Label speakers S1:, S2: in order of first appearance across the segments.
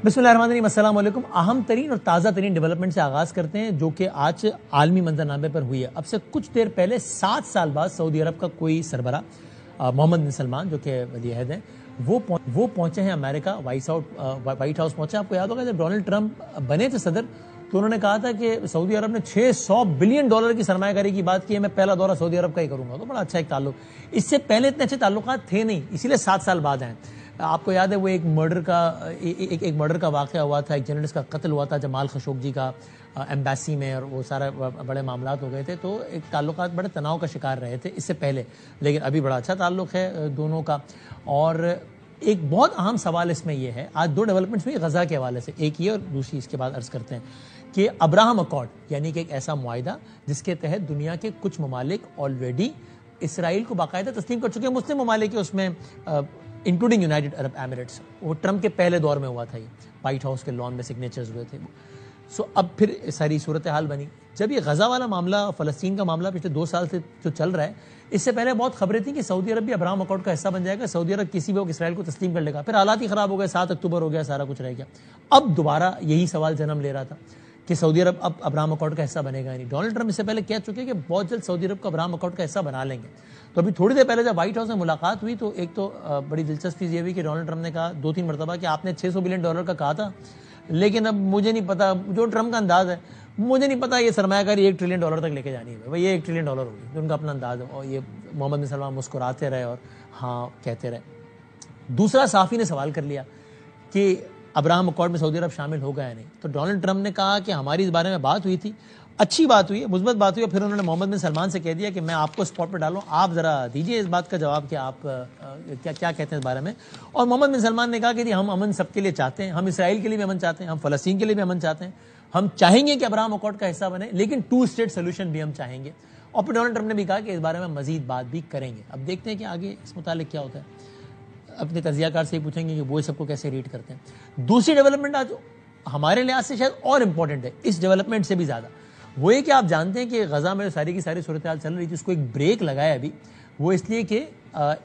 S1: بسم اللہ الرحمن الرحیم، السلام علیکم۔ اہم ترین اور تازہ ترین ڈیولپمنٹ سے آغاز کرتے ہیں جو کہ آج عالمی منظرنامے پر ہوئی ہے۔ اب سے کچھ دیر پہلے 7 سال بعد سعودی عرب کا کوئی سربراہ محمد بن سلمان جو کہ ولی عہد ہیں وہ پہنچے ہیں امریکہ، وائٹ ہاؤس پہنچے۔ آپ کو یاد ہوگا جب ڈونلڈ ٹرمپ بنے تھے صدر تو انہوں نے کہا تھا کہ سعودی عرب نے $600 بلین کی سرمایہ کاری کی بات کی ہے، میں پہلا دورہ سعودی عرب کا ہی کروں گا۔ تو بڑا اچھا ایک تعلق، اس سے پہلے اتنے اچھے تعلقات تھے نہیں، اسی لیے 7 سال بعد ہیں۔ آپ کو یاد ہے وہ ایک مرڈر کا واقعہ ہوا تھا، ایک جرنلسٹ کا قتل ہوا تھا جمال خشوگی کا ایمبیسی میں، اور وہ سارے بڑے معاملات ہو گئے تھے، تو ایک تعلقات بڑے تناؤ کا شکار رہے تھے اس سے پہلے، لیکن ابھی بڑا اچھا تعلق ہے دونوں کا۔ اور ایک بہت اہم سوال اس میں یہ ہے، آج 2 ڈیولپمنٹس ہوئی غزہ کے حوالے سے، ایک یہ اور دوسری اس کے بعد عرض کرتے ہیں کہ ابراہم اکارڈ یعنی کہ ایک ایسا معاہدہ جس کے تحت دنیا کے کچھ ممالک آلریڈی اسرائیل کو باقاعدہ تسلیم کر چکے ہیں، مسلم ممالک اس میں انکلوڈنگ یونائٹڈ عرب ایمریٹس، وہ ٹرمپ کے پہلے دور میں ہوا تھا، یہ وائٹ ہاؤس کے لان میں سگنیچرز ہوئے تھے۔ اب پھر ساری صورتحال بنی جب یہ غزہ والا معاملہ، فلسطین کا معاملہ پچھلے 2 سال سے جو چل رہا ہے، اس سے پہلے بہت خبریں تھیں کہ سعودی عرب بھی ابراہم اکارڈ کا حصہ بن جائے گا، سعودی عرب کسی بھی وقت اسرائیل کو تسلیم کر لے گا۔ پھر حالات ہی خراب ہو گئے، 7 اکتوبر ہو گیا، سارا کچھ رہ گیا۔ اب دوبارہ یہی سوال جنم لے رہا تھا کہ سعودی عرب اب ابراہم اکارڈ کا حصہ بنے گا نہیں۔ ڈونلڈ ٹرمپ اس سے پہلے کہہ چکے کہ بہت جلد سعودی عرب کو ابراہم اکارڈ کا حصہ بنا لیں گے۔ تو ابھی تھوڑی دیر پہلے جب وائٹ ہاؤس میں ملاقات ہوئی تو ایک تو بڑی دلچسپ چیز یہ ہوئی کہ ڈونلڈ ٹرمپ نے کہا 2-3 مرتبہ کہ آپ نے $600 بلین کا کہا تھا، لیکن اب مجھے نہیں پتا، جو ٹرمپ کا انداز ہے مجھے نہیں پتا یہ سرمایہ کاری $1 ٹریلین تک لے کے جانی ہے، بھائی یہ $1 ٹریلین ہوگی، جو ان کا اپنا انداز ہے۔ اور یہ محمد بن سلمان مسکراتے رہے اور ہاں کہتے رہے۔ دوسرا صحافی نے سوال کر لیا کہ ابراہم اکارڈ میں سعودی عرب شامل ہوگا یا نہیں، تو ڈونلڈ ٹرمپ نے کہا کہ ہماری اس بارے میں بات ہوئی تھی، اچھی بات ہوئی ہے، مثبت بات ہوئی ہے۔ پھر انہوں نے محمد بن سلمان سے کہہ دیا کہ میں آپ کو اسپاٹ پہ ڈالوں، آپ ذرا دیجئے اس بات کا جواب کہ آپ کیا کہتے ہیں اس بارے میں۔ اور محمد بن سلمان نے کہا کہ جی ہم امن سب کے لیے چاہتے ہیں، ہم اسرائیل کے لیے بھی امن چاہتے ہیں، ہم فلسطین کے لیے بھی امن چاہتے ہیں، ہم چاہیں گے کہ ابراہم اکارڈ کا حصہ بنے، لیکن 2 اسٹیٹ سولوشن بھی ہم چاہیں گے۔ اور پھر ڈونلڈ ٹرمپ نے بھی کہا کہ اس بارے میں مزید بات بھی کریں گے۔ اب دیکھتے ہیں کہ آگے اس متعلق کیا ہوتا ہے، اپنے تجزیہ کار سے ہی پوچھیں گے کہ وہ سب کو کیسے ریڈ کرتے ہیں۔ دوسری ڈیولپمنٹ آج ہمارے لحاظ سے شاید اور امپورٹنٹ ہے اس ڈیولپمنٹ سے بھی زیادہ، وہ یہ کہ آپ جانتے ہیں کہ غزہ میں ساری کی ساری صورتحال چل رہی تھی، اس کو ایک بریک لگایا ابھی، وہ اس لیے کہ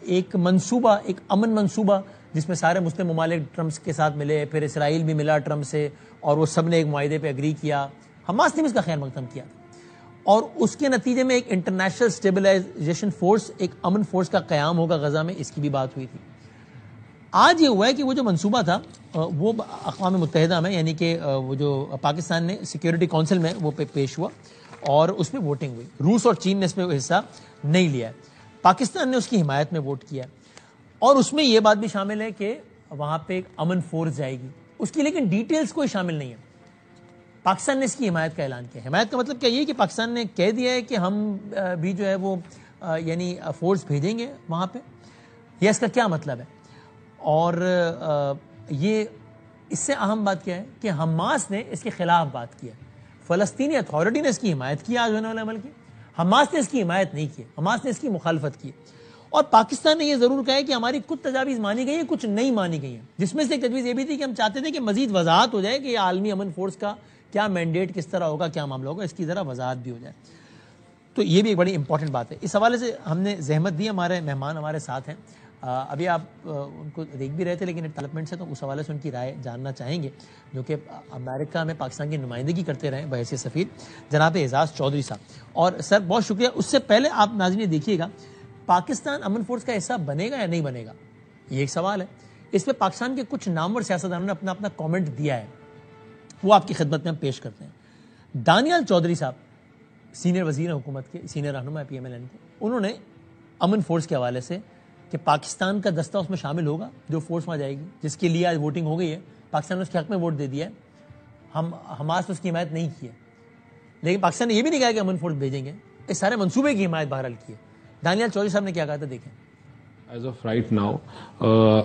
S1: ایک منصوبہ، ایک امن منصوبہ جس میں سارے مسلم ممالک ٹرمپ کے ساتھ ملے، پھر اسرائیل بھی ملا ٹرمپ سے، اور وہ سب نے ایک معاہدے پہ اگری کیا، حماس نے بھی اس کا خیر مقدم کیا، اور اس کے نتیجے میں ایک انٹرنیشنل اسٹیبلائزیشن فورس، ایک امن فورس کا قیام ہوگا غزہ میں، اس کی بھی بات ہوئی تھی۔ آج یہ ہوا ہے کہ وہ جو منصوبہ تھا وہ اقوام متحدہ میں، یعنی کہ وہ جو پاکستان نے سیکیورٹی کونسل میں وہ پیش ہوا اور اس میں ووٹنگ ہوئی۔ روس اور چین نے اس میں حصہ نہیں لیا ہے، پاکستان نے اس کی حمایت میں ووٹ کیا، اور اس میں یہ بات بھی شامل ہے کہ وہاں پہ ایک امن فورس جائے گی، اس کی لیکن ڈیٹیلز کوئی شامل نہیں ہے۔ پاکستان نے اس کی حمایت کا اعلان کیا۔ حمایت کا مطلب کیا یہ کہ پاکستان نے کہہ دیا ہے کہ ہم بھی جو ہے وہ یعنی فورس بھیجیں گے وہاں پہ، یا اس کا کیا مطلب ہے؟ اور یہ اس سے اہم بات کیا ہے کہ حماس نے اس کے خلاف بات کی ہے، فلسطینی اتھارٹی نے اس کی حمایت کی، آج ہونے والے عمل کی، حماس نے اس کی حمایت نہیں کی، حماس نے اس کی مخالفت کی۔ اور پاکستان نے یہ ضرور کہا ہے کہ ہماری کچھ تجاویز مانی گئی ہیں، کچھ نہیں مانی گئی ہیں، جس میں سے ایک تجویز یہ بھی تھی کہ ہم چاہتے تھے کہ مزید وضاحت ہو جائے کہ یہ عالمی امن فورس کا کیا مینڈیٹ، کس طرح ہوگا، کیا معاملہ ہوگا، اس کی ذرا وضاحت بھی ہو جائے۔ تو یہ بھی ایک بڑی امپورٹنٹ بات ہے۔ اس حوالے سے ہم نے زحمت دی، ہمارے مہمان ہمارے ساتھ ہیں، ابھی آپ ان کو دیکھ بھی رہے تھے، لیکن ڈیولپمنٹ سے تو اس حوالے سے ان کی رائے جاننا چاہیں گے، جو کہ امریکہ میں پاکستان کی نمائندگی کرتے رہے بحیثیت سفیر، جناب اعزاز چودھری صاحب۔ اور سر بہت شکریہ۔ اس سے پہلے آپ ناظرین دیکھیے گا، پاکستان امن فورس کا حصہ بنے گا یا نہیں بنے گا، یہ ایک سوال ہے۔ اس پہ پاکستان کے کچھ نامور سیاستدانوں نے اپنا اپنا کامنٹ دیا ہے، وہ آپ کی خدمت میں ہم پیش کرتے ہیں۔ دانیال چودھری صاحب سینئر وزیر حکومت کے، سینئر رہنما پی ایم ایل این کے، انہوں نے امن فورس کے حوالے سے کہ پاکستان کا دستہ اس میں شامل ہوگا، جو فورس وہاں جائے گی، جس کے لیے آج ووٹنگ ہو گئی ہے، پاکستان نے اس کے حق میں ووٹ دے دیا ہے، ہم حماس نے اس کی حمایت نہیں کی ہے، لیکن پاکستان نے یہ بھی نہیں کہا کہ امن فورس بھیجیں گے، اس سارے منصوبے کی حمایت بہرحال کی ہے۔ دانیال چودھری صاحب نے کیا کہا تھا، دیکھیں۔
S2: As of right now,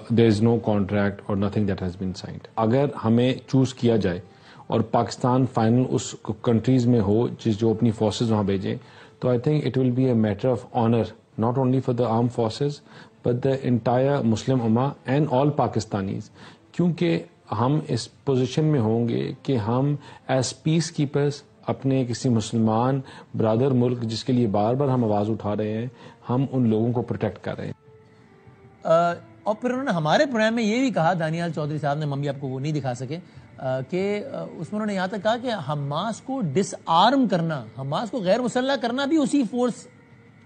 S2: there is no contract or nothing that has been signed. اگر ہمیں چوز کیا جائے اور پاکستان فائنل اس کنٹریز میں ہو جو اپنی فورسز وہاں بھیجیں، تو I think it will be a matter of honour not only for the arm forces but the entire Muslim اما اینڈ آل پاکستانیز، کیونکہ ہم اس پوزیشن میں ہوں گے کہ ہم ایز پیس کیپرز اپنے کسی مسلمان برادر ملک جس کے لیے بار بار ہم آواز اٹھا رہے ہیں، ہم ان لوگوں کو پروٹیکٹ کر رہے ہیں۔
S1: اور پھر انہوں نے ہمارے پروگرام میں یہ بھی کہا، دانیال چودھری صاحب نے، ممی آپ کو وہ نہیں دکھا سکے، کہ اس میں انہوں نے یہاں تک کہا کہ حماس کو ڈس آرم کرنا، حماس کو غیر مسلح کرنا بھی اسی فورس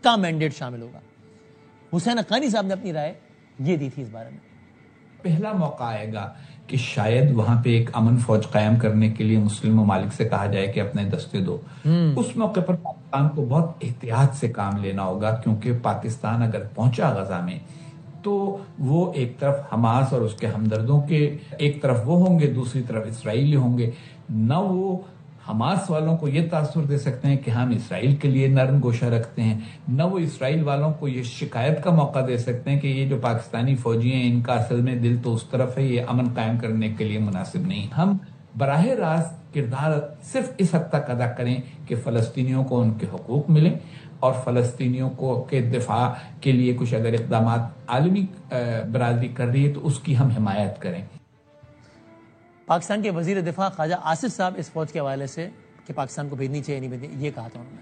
S1: کا مینڈیٹ شامل ہوگا. حسین حقانی صاحب نے اپنی رائے یہ دی تھی اس بارے میں.
S3: پہلا موقع آئے گا کہ شاید وہاں پہ ایک امن فوج قائم کرنے کے لیے مسلم ممالک سے کہا جائے کہ اپنے دستے دو. اس موقع پر پاکستان کو بہت احتیاط سے کام لینا ہوگا، کیونکہ پاکستان اگر پہنچا غزہ میں تو وہ ایک طرف حماس اور اس کے ہمدردوں کے، ایک طرف وہ ہوں گے، دوسری طرف اسرائیلی ہوں گے. نہ وہ حماس والوں کو یہ تاثر دے سکتے ہیں کہ ہم اسرائیل کے لیے نرم گوشہ رکھتے ہیں، نہ وہ اسرائیل والوں کو یہ شکایت کا موقع دے سکتے ہیں کہ یہ جو پاکستانی فوجی ہیں ان کا اصل میں دل تو اس طرف ہے، یہ امن قائم کرنے کے لیے مناسب نہیں. ہم براہ راست کردار صرف اس حد تک ادا کریں کہ فلسطینیوں کو ان کے حقوق ملیں، اور فلسطینیوں کو کے دفاع کے لیے کچھ اگر اقدامات عالمی برادری کر رہی ہے تو اس کی ہم حمایت کریں.
S1: پاکستان کے وزیر دفاع خواجہ آصف صاحب اس فوج کے حوالے سے کہ پاکستان کو بھیجنی چاہیے نہیں بھیجنی، یہ کہا تھا انہوں نے.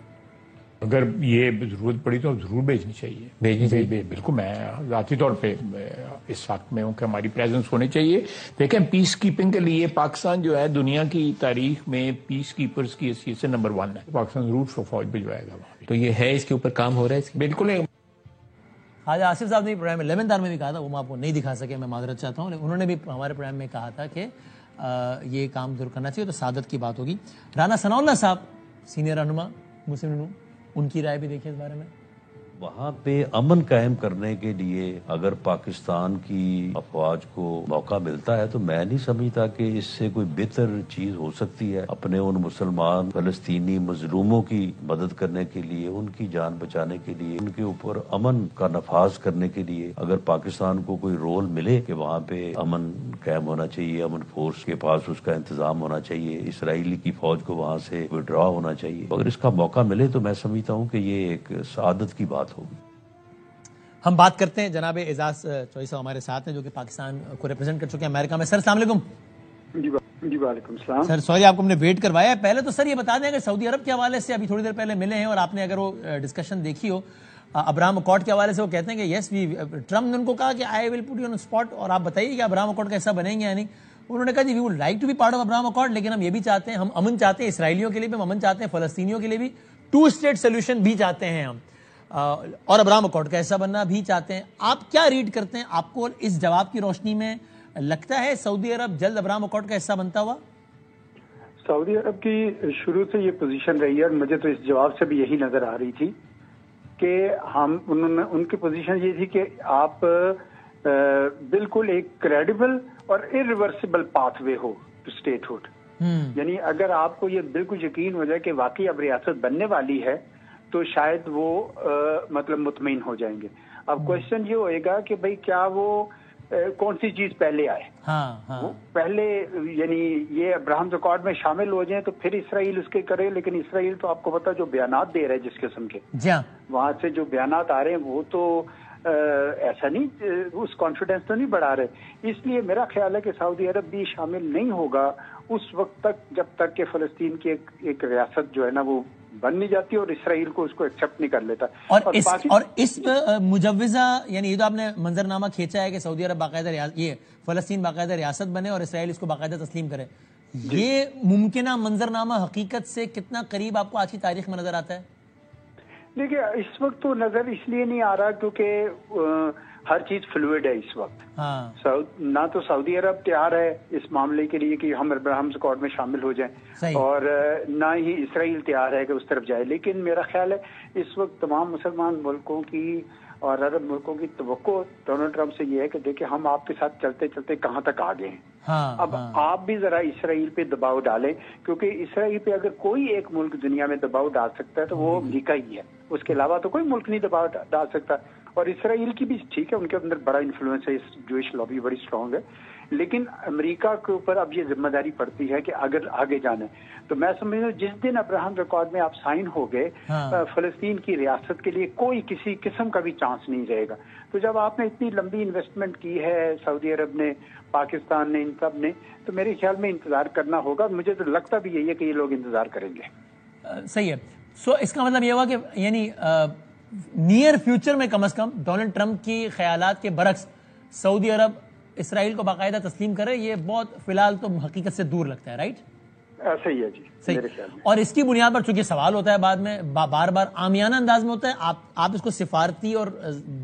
S4: اگر یہ ضرورت پڑی تو ضرور بھیجنی چاہیے. بالکل میں ذاتی طور پہ اس وقت میں ہوں کہ ہماری پریزنس ہونی چاہیے. دیکھیں پیس کیپنگ کے لیے پاکستان جو ہے دنیا کی تاریخ میں پیس کیپرز کی حیثیت سے نمبر 1 ہے. پاکستان ضرور فوج بھجوائے گا وہاں.
S5: تو یہ ہے، اس کے اوپر کام ہو رہا ہے. بالکل.
S1: خواجہ آصف صاحب نے پروگرام میں 11 میں بھی کہا تھا، وہ میں آپ کو نہیں دکھا سکے، میں معذرت چاہتا ہوں، لیکن انہوں نے بھی ہمارے پروگرام میں کہا تھا کہ یہ کام ضرور کرنا چاہیے. تو سعادت کی بات ہوگی. رانا ثناء اللہ صاحب سینئر رہنما مسلم نون، ان کی رائے بھی دیکھیں اس بارے میں.
S6: وہاں پہ امن قائم کرنے کے لیے اگر پاکستان کی افواج کو موقع ملتا ہے تو میں نہیں سمجھتا کہ اس سے کوئی بہتر چیز ہو سکتی ہے. اپنے ان مسلمان فلسطینی مظلوموں کی مدد کرنے کے لیے، ان کی جان بچانے کے لیے، ان کے اوپر امن کا نفاذ کرنے کے لیے اگر پاکستان کو کوئی رول ملے کہ وہاں پہ امن قائم ہونا چاہیے، امن فورس کے پاس اس کا انتظام ہونا چاہیے، اسرائیلی کی فوج کو وہاں سے وڈرا ہونا چاہیے، اگر اس کا موقع ملے تو میں سمجھتا ہوں کہ یہ ایک سعادت کی بات ہوگی.
S1: ہم بات کرتے ہیں جناب اعزاز چوہدری صاحب ہمارے ساتھ ہیں جو کہ پاکستان کو ریپرزینٹ کر چکے ہیں امریکہ میں. سر السلام علیکم.
S7: جی وعلیکم السلام.
S1: سر سوری آپ کو ہم نے ویٹ کروایا ہے. پہلے تو سر یہ بتا دیں کہ سعودی عرب کے حوالے سے ابھی تھوڑی دیر پہلے ملے ہیں اور آپ نے اگر وہ ڈسکشن دیکھی ہو ابراہم اکارڈ کے حوالے سے، وہ کہتے ہیں کہ یس ٹرمپ نے ان کو کہا کہ آئی ول پٹ یو آن اسپاٹ اور آپ بتائیے کہ ابراہم اکارڈ کا حصہ بنیں گے یا نہیں. انہوں نے کہا جی we would like to be part of Abraham accord, لیکن ہم یہ بھی چاہتے ہیں، ہم امن چاہتے ہیں، اسرائیلیوں کے لیے بھی ہم امن چاہتے ہیں، فلسطینیوں کے لیے بھی 2 اسٹیٹ سولوشن بھی چاہتے ہیں ہم، اور ابراہم اکارڈ کا حصہ بننا بھی چاہتے ہیں. آپ کیا ریڈ کرتے ہیں؟ آپ کو اس جواب کی روشنی میں لگتا ہے سعودی عرب جلد ابراہم اکارڈ کا حصہ بنتا ہوا؟
S7: سعودی عرب کی شروع سے یہ پوزیشن رہی ہے اور مجھے تو اس جواب سے بھی یہی نظر آ رہی تھی کہ ان کی پوزیشن یہ تھی کہ آپ بالکل ایک کریڈیبل اور ارریورسبل پاتھ وے ہو ٹو اسٹیٹ ہوڈ. یعنی اگر آپ کو یہ بالکل یقین ہو جائے کہ واقعی اب ریاست بننے والی ہے تو شاید وہ مطلب مطمئن ہو جائیں گے. اب کوشچن یہ ہوئے گا کہ بھئی کیا وہ کون سی چیز پہلے آئے. وہ پہلے یعنی یہ ابراہم اکارڈ میں شامل ہو جائیں تو پھر اسرائیل اس کے کرے، لیکن اسرائیل تو آپ کو پتا جو بیانات دے رہے جس قسم کے وہاں سے جو بیانات آ رہے ہیں وہ تو ایسا نہیں، اس کانفیڈنس تو نہیں بڑھا رہے. اس لیے میرا خیال ہے کہ سعودی عرب بھی شامل نہیں ہوگا اس وقت تک جب تک کہ فلسطین کی ایک ریاست جو ہے نا وہ بن نہیں جاتی اور اسرائیل کو اس کو ایکسپٹ نہیں کر لیتا.
S1: اور اس مجوزہ یعنی یہ تو آپ نے منظر نامہ کھینچا ہے کہ سعودی عرب باقاعدہ یہ فلسطین باقاعدہ ریاست بنے اور اسرائیل اس کو باقاعدہ تسلیم کرے، یہ ممکنہ منظر نامہ حقیقت سے کتنا قریب آپ کو آج کی تاریخ میں نظر آتا ہے؟
S7: دیکھیے اس وقت تو نظر اس لیے نہیں آ رہا کیونکہ ہر چیز فلوئڈ ہے اس وقت. نہ تو سعودی عرب تیار ہے اس معاملے کے لیے کہ ہم ابراہم اکارڈ میں شامل ہو جائیں اور نہ ہی اسرائیل تیار ہے کہ اس طرف جائے. لیکن میرا خیال ہے اس وقت تمام مسلمان ملکوں کی اور عرب ملکوں کی توقع ڈونلڈ ٹرمپ سے یہ ہے کہ دیکھیں ہم آپ کے ساتھ چلتے چلتے کہاں تک آ گئے ہیں. اب آپ بھی ذرا اسرائیل پہ دباؤ ڈالیں، کیونکہ اسرائیل پہ اگر کوئی ایک ملک دنیا میں دباؤ ڈال سکتا ہے تو وہ امریکہ ہی ہے، اس کے علاوہ تو کوئی ملک نہیں دباؤ ڈال سکتا. اور اسرائیل کی بھی ٹھیک ہے، ان کے اندر بڑا انفلوئنس ہے، جوئش لابی بڑی اسٹرانگ ہے، لیکن امریکہ کے اوپر اب یہ ذمہ داری پڑتی ہے کہ اگر آگے جانا ہے تو میں سمجھتا ہوں جس دن ابراہم اکارڈ میں آپ سائن ہو گئے فلسطین کی ریاست کے لیے کوئی کسی قسم کا بھی چانس نہیں رہے گا. تو جب آپ نے اتنی لمبی انویسٹمنٹ کی ہے سعودی عرب نے، پاکستان نے، ان سب نے، تو میرے خیال میں انتظار کرنا ہوگا. مجھے تو لگتا بھی یہی ہے کہ یہ لوگ انتظار کریں گے.
S1: صحیح ہے. سو اس کا مطلب یہ ہوا کہ یعنی نیئر فیوچر میں کم از کم ڈونلڈ ٹرمپ کی خیالات کے برعکس سعودی عرب اسرائیل کو باقاعدہ تسلیم کرے، یہ بہت فی الحال تو حقیقت سے دور لگتا ہے، رائٹ؟
S7: صحیح ہے جی،
S1: صحیح. اور اس کی بنیاد پر چونکہ سوال ہوتا ہے بعد میں بار بار عامیانہ انداز میں ہوتا ہے، آپ اس کو سفارتی اور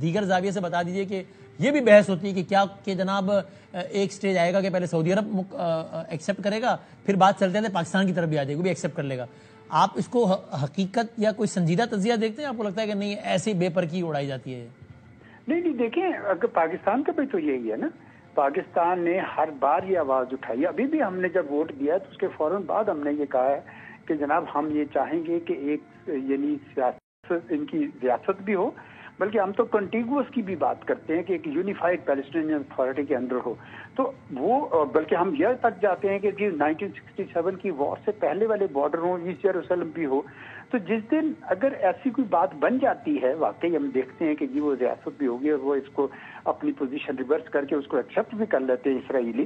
S1: دیگر زاویے سے بتا دیجئے کہ یہ بھی بحث ہوتی ہے کہ کیا کہ جناب ایک سٹیج آئے گا کہ پہلے سعودی عرب ایکسیپٹ کرے گا، پھر بات چلتے ہیں پاکستان کی طرف بھی آ جائے گا، وہ بھی ایکسیپٹ کر لے گا. آپ اس کو حقیقت یا کوئی سنجیدہ تجزیہ دیکھتے ہیں؟ آپ کو لگتا ہے کہ نہیں ایسے بے پرکی اڑائی جاتی ہے؟
S7: نہیں دیکھیں، اگر پاکستان کا بھی تو یہی ہے نا، پاکستان نے ہر بار یہ آواز اٹھائی. ابھی بھی ہم نے جب ووٹ دیا تو اس کے فوراً بعد ہم نے یہ کہا ہے کہ جناب ہم یہ چاہیں گے کہ ایک یعنی سیاست ان کی ریاست بھی ہو، بلکہ ہم تو کنٹیگوس کی بھی بات کرتے ہیں کہ ایک یونیفائڈ پیلسٹینین اتھارٹی کے اندر ہو. تو وہ بلکہ ہم یہ تک جاتے ہیں کہ 1967 کی وار سے پہلے والے بارڈر ہوں، ایسٹ یروشلم بھی ہو. تو جس دن اگر ایسی کوئی بات بن جاتی ہے، واقعی ہم دیکھتے ہیں کہ جی وہ ریاست بھی ہوگی اور وہ اس کو اپنی پوزیشن ریورس کر کے اس کو ایکسیپٹ بھی کر لیتے ہیں اسرائیلی،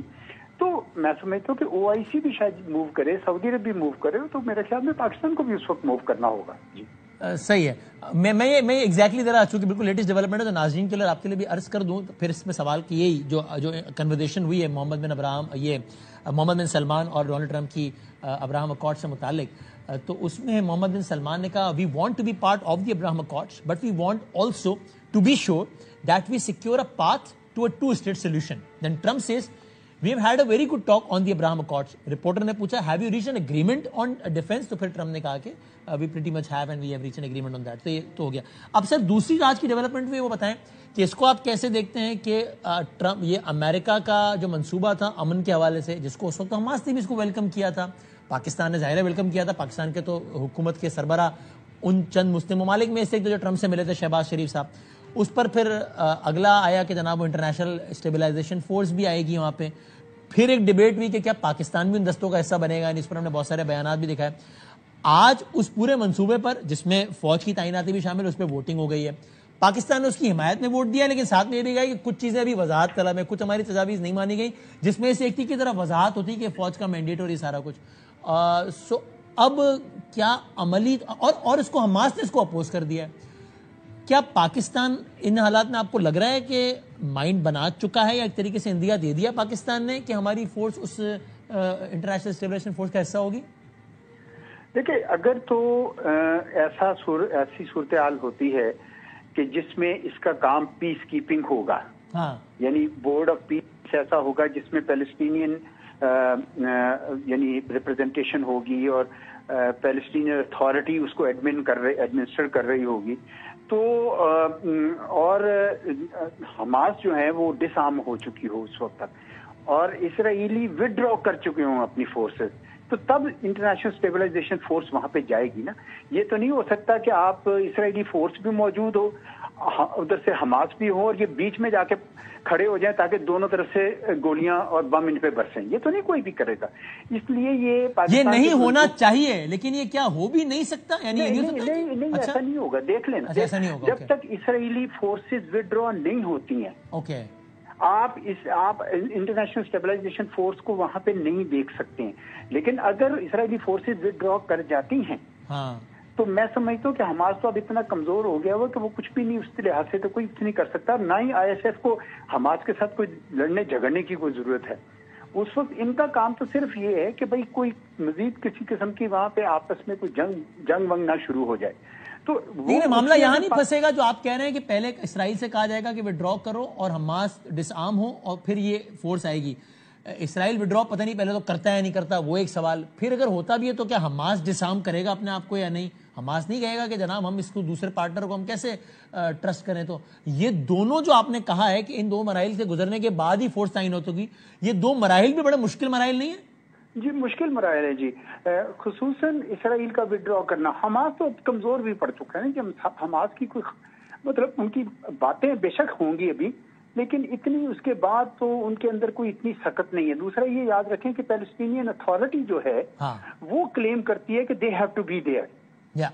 S7: تو میں سمجھتا ہوں کہ OIC بھی شاید موو کرے، سعودی عرب بھی موو کرے، تو میرے خیال میں پاکستان کو بھی اس وقت موو کرنا ہوگا. جی
S1: صحیح ہے. میں ایگزیکٹلی ذرا چونکہ بالکل لیٹسٹ ڈیولپمنٹ ہے تو ناظرین کے لیے آپ کے لیے بھی عرض کر دوں، پھر اس میں سوال کی یہی جو کنورزیشن ہوئی ہے محمد بن سلمان اور ڈونلڈ ٹرمپ کی ابراہم اکارڈ سے متعلق، تو اس میں محمد بن سلمان نے کہا we want to be part of the Abraham accords but we want also to be sure that we secure a path to a 2-state solution. Then Trump says we have had a very good talk on the Abraham Accords. Reporter نے پوچھا have you reached an agreement on defense؟ تو پھر Trump نے کہا کہ we pretty much have and we have reached an agreement on that. تو یہ تو ہو گیا. اب سر دوسری آج کی ڈیولپمنٹ بھی وہ بتائیں کہ اس کو آپ کیسے دیکھتے ہیں کہ ٹرمپ یہ امریکہ کا جو منصوبہ تھا امن کے حوالے سے، جس کو اس وقت حماس نے بھی اس کو ویلکم کیا تھا، پاکستان نے ظاہر ویلکم کیا تھا، پاکستان کے تو حکومت کے سربراہ ان چند مسلم ممالک میں سے ایک جو ٹرمپ سے ملے تھے، شہباز شریف صاحب. اس پر پھر اگلا آیا کہ جناب وہ انٹرنیشنل اسٹیبلائزیشن فورس بھی آئے گی وہاں پہ. پھر ایک ڈیبیٹ ہوئی کہ کیا پاکستان بھی ان دستوں کا حصہ بنے گا، اس پر ہم نے بہت سارے بیانات بھی دکھائے. آج اس پورے منصوبے پر جس میں فوج کی تعیناتی بھی شامل، اس پہ ووٹنگ ہو گئی ہے. پاکستان نے اس کی حمایت میں ووٹ دیا، لیکن ساتھ میں یہ بھی کہا کہ کچھ چیزیں ابھی وضاحت طلب ہے، کچھ ہماری تجاویز نہیں مانی گئی، جس میں سے ایک تھی کی طرف وضاحت ہوتی کہ فوج کا مینڈیٹ اور یہ سارا کچھ. سو اب کیا عملی اور اس کو حماس نے اس کو اپوز کر دیا ہے. کیا پاکستان ان حالات میں آپ کو لگ رہا ہے کہ مائنڈ بنا چکا ہے یا ایک طریقے سے اندیا دے دیا پاکستان نے کہ ہماری فورس اس انٹرنیشنل اسٹیبلیشن فورس کا حصہ ہوگی؟
S7: دیکھیں، اگر تو ایسی صورتحال ہوتی ہے کہ جس میں اس کا کام پیس کیپنگ ہوگا،
S1: ہاں،
S7: یعنی بورڈ آف پیس ایسا ہوگا جس میں پیلسٹینین یعنی ریپرزنٹیشن ہوگی اور پیلسٹینین اتھارٹی اس کو ایڈمنسٹر کر رہی ہوگی، تو اور حماس جو ہے وہ ڈس آرم ہو چکی ہو اس وقت تک اور اسرائیلی ودرا کر چکے ہوں اپنی فورسز، تو تب انٹرنیشنل اسٹیبلائزیشن فورس وہاں پہ جائے گی نا. یہ تو نہیں ہو سکتا کہ آپ اسرائیلی فورس بھی موجود ہو، ادھر سے حماس بھی ہو اور یہ بیچ میں جا کے کھڑے ہو جائیں تاکہ دونوں طرف سے گولیاں اور بم ان پہ برسیں. یہ تو نہیں کوئی بھی کرے گا. اس لیے یہ
S1: نہیں ہونا چاہیے، لیکن یہ کیا ہو بھی نہیں سکتا؟ یعنی
S7: نہیں ایسا نہیں ہوگا. دیکھ لینا، جب تک اسرائیلی فورسز ودرا نہیں ہوتی ہیں، اوکے، آپ انٹرنیشنل اسٹیبلائزیشن فورس کو وہاں پہ نہیں دیکھ سکتے ہیں. لیکن اگر اسرائیلی فورسز ودرا کر جاتی ہیں تو میں سمجھتا ہوں کہ حماس تو اب اتنا کمزور ہو گیا ہوا کہ وہ کچھ بھی نہیں، اس لحاظ سے تو کوئی کچھ نہیں کر سکتا. نہ ہی ISF کو حماس کے ساتھ کوئی لڑنے جھگڑنے کی کوئی ضرورت ہے. اس وقت ان کا کام تو صرف یہ ہے کہ بھئی کوئی مزید کسی قسم کی وہاں پہ آپس میں کوئی جنگ ونگ نہ شروع ہو جائے. تو
S1: معاملہ یہاں نہیں پھنسے گا جو آپ کہہ رہے ہیں کہ پہلے اسرائیل سے کہا جائے گا کہ وڈرا کرو اور حماس ڈس آرم ہو اور پھر یہ فورس آئے گی. اسرائیل وڈرا پتہ نہیں پہلے تو کرتا ہے یا نہیں کرتا، وہ ایک سوال. پھر اگر ہوتا بھی ہے تو کیا حماس ڈس آرم کرے گا اپنے آپ کو یا نہیں؟ حماس نہیں کہے گا کہ جناب ہم اس کو دوسرے پارٹنر کو ہم کیسے ٹرسٹ کریں. تو یہ دونوں جو آپ نے کہا ہے کہ ان دو مراحل سے گزرنے کے بعد ہی فورس تعین ہوگی، یہ دو مراحل بھی بڑے مشکل مراحل نہیں ہیں؟
S7: جی مشکل مراحل ہے جی، خصوصاً اسرائیل کا وڈرا کرنا. حماس تو کمزور بھی پڑ چکا ہے کہ حماس کی کوئی مطلب ان کی باتیں بے شک ہوں گی ابھی، لیکن اتنی اس کے بعد تو ان کے اندر کوئی اتنی سخت نہیں ہے. دوسرا یہ یاد رکھیں کہ پیلسٹینین اتھارٹی جو ہے وہ کلیم کرتی ہے کہ they have to be there.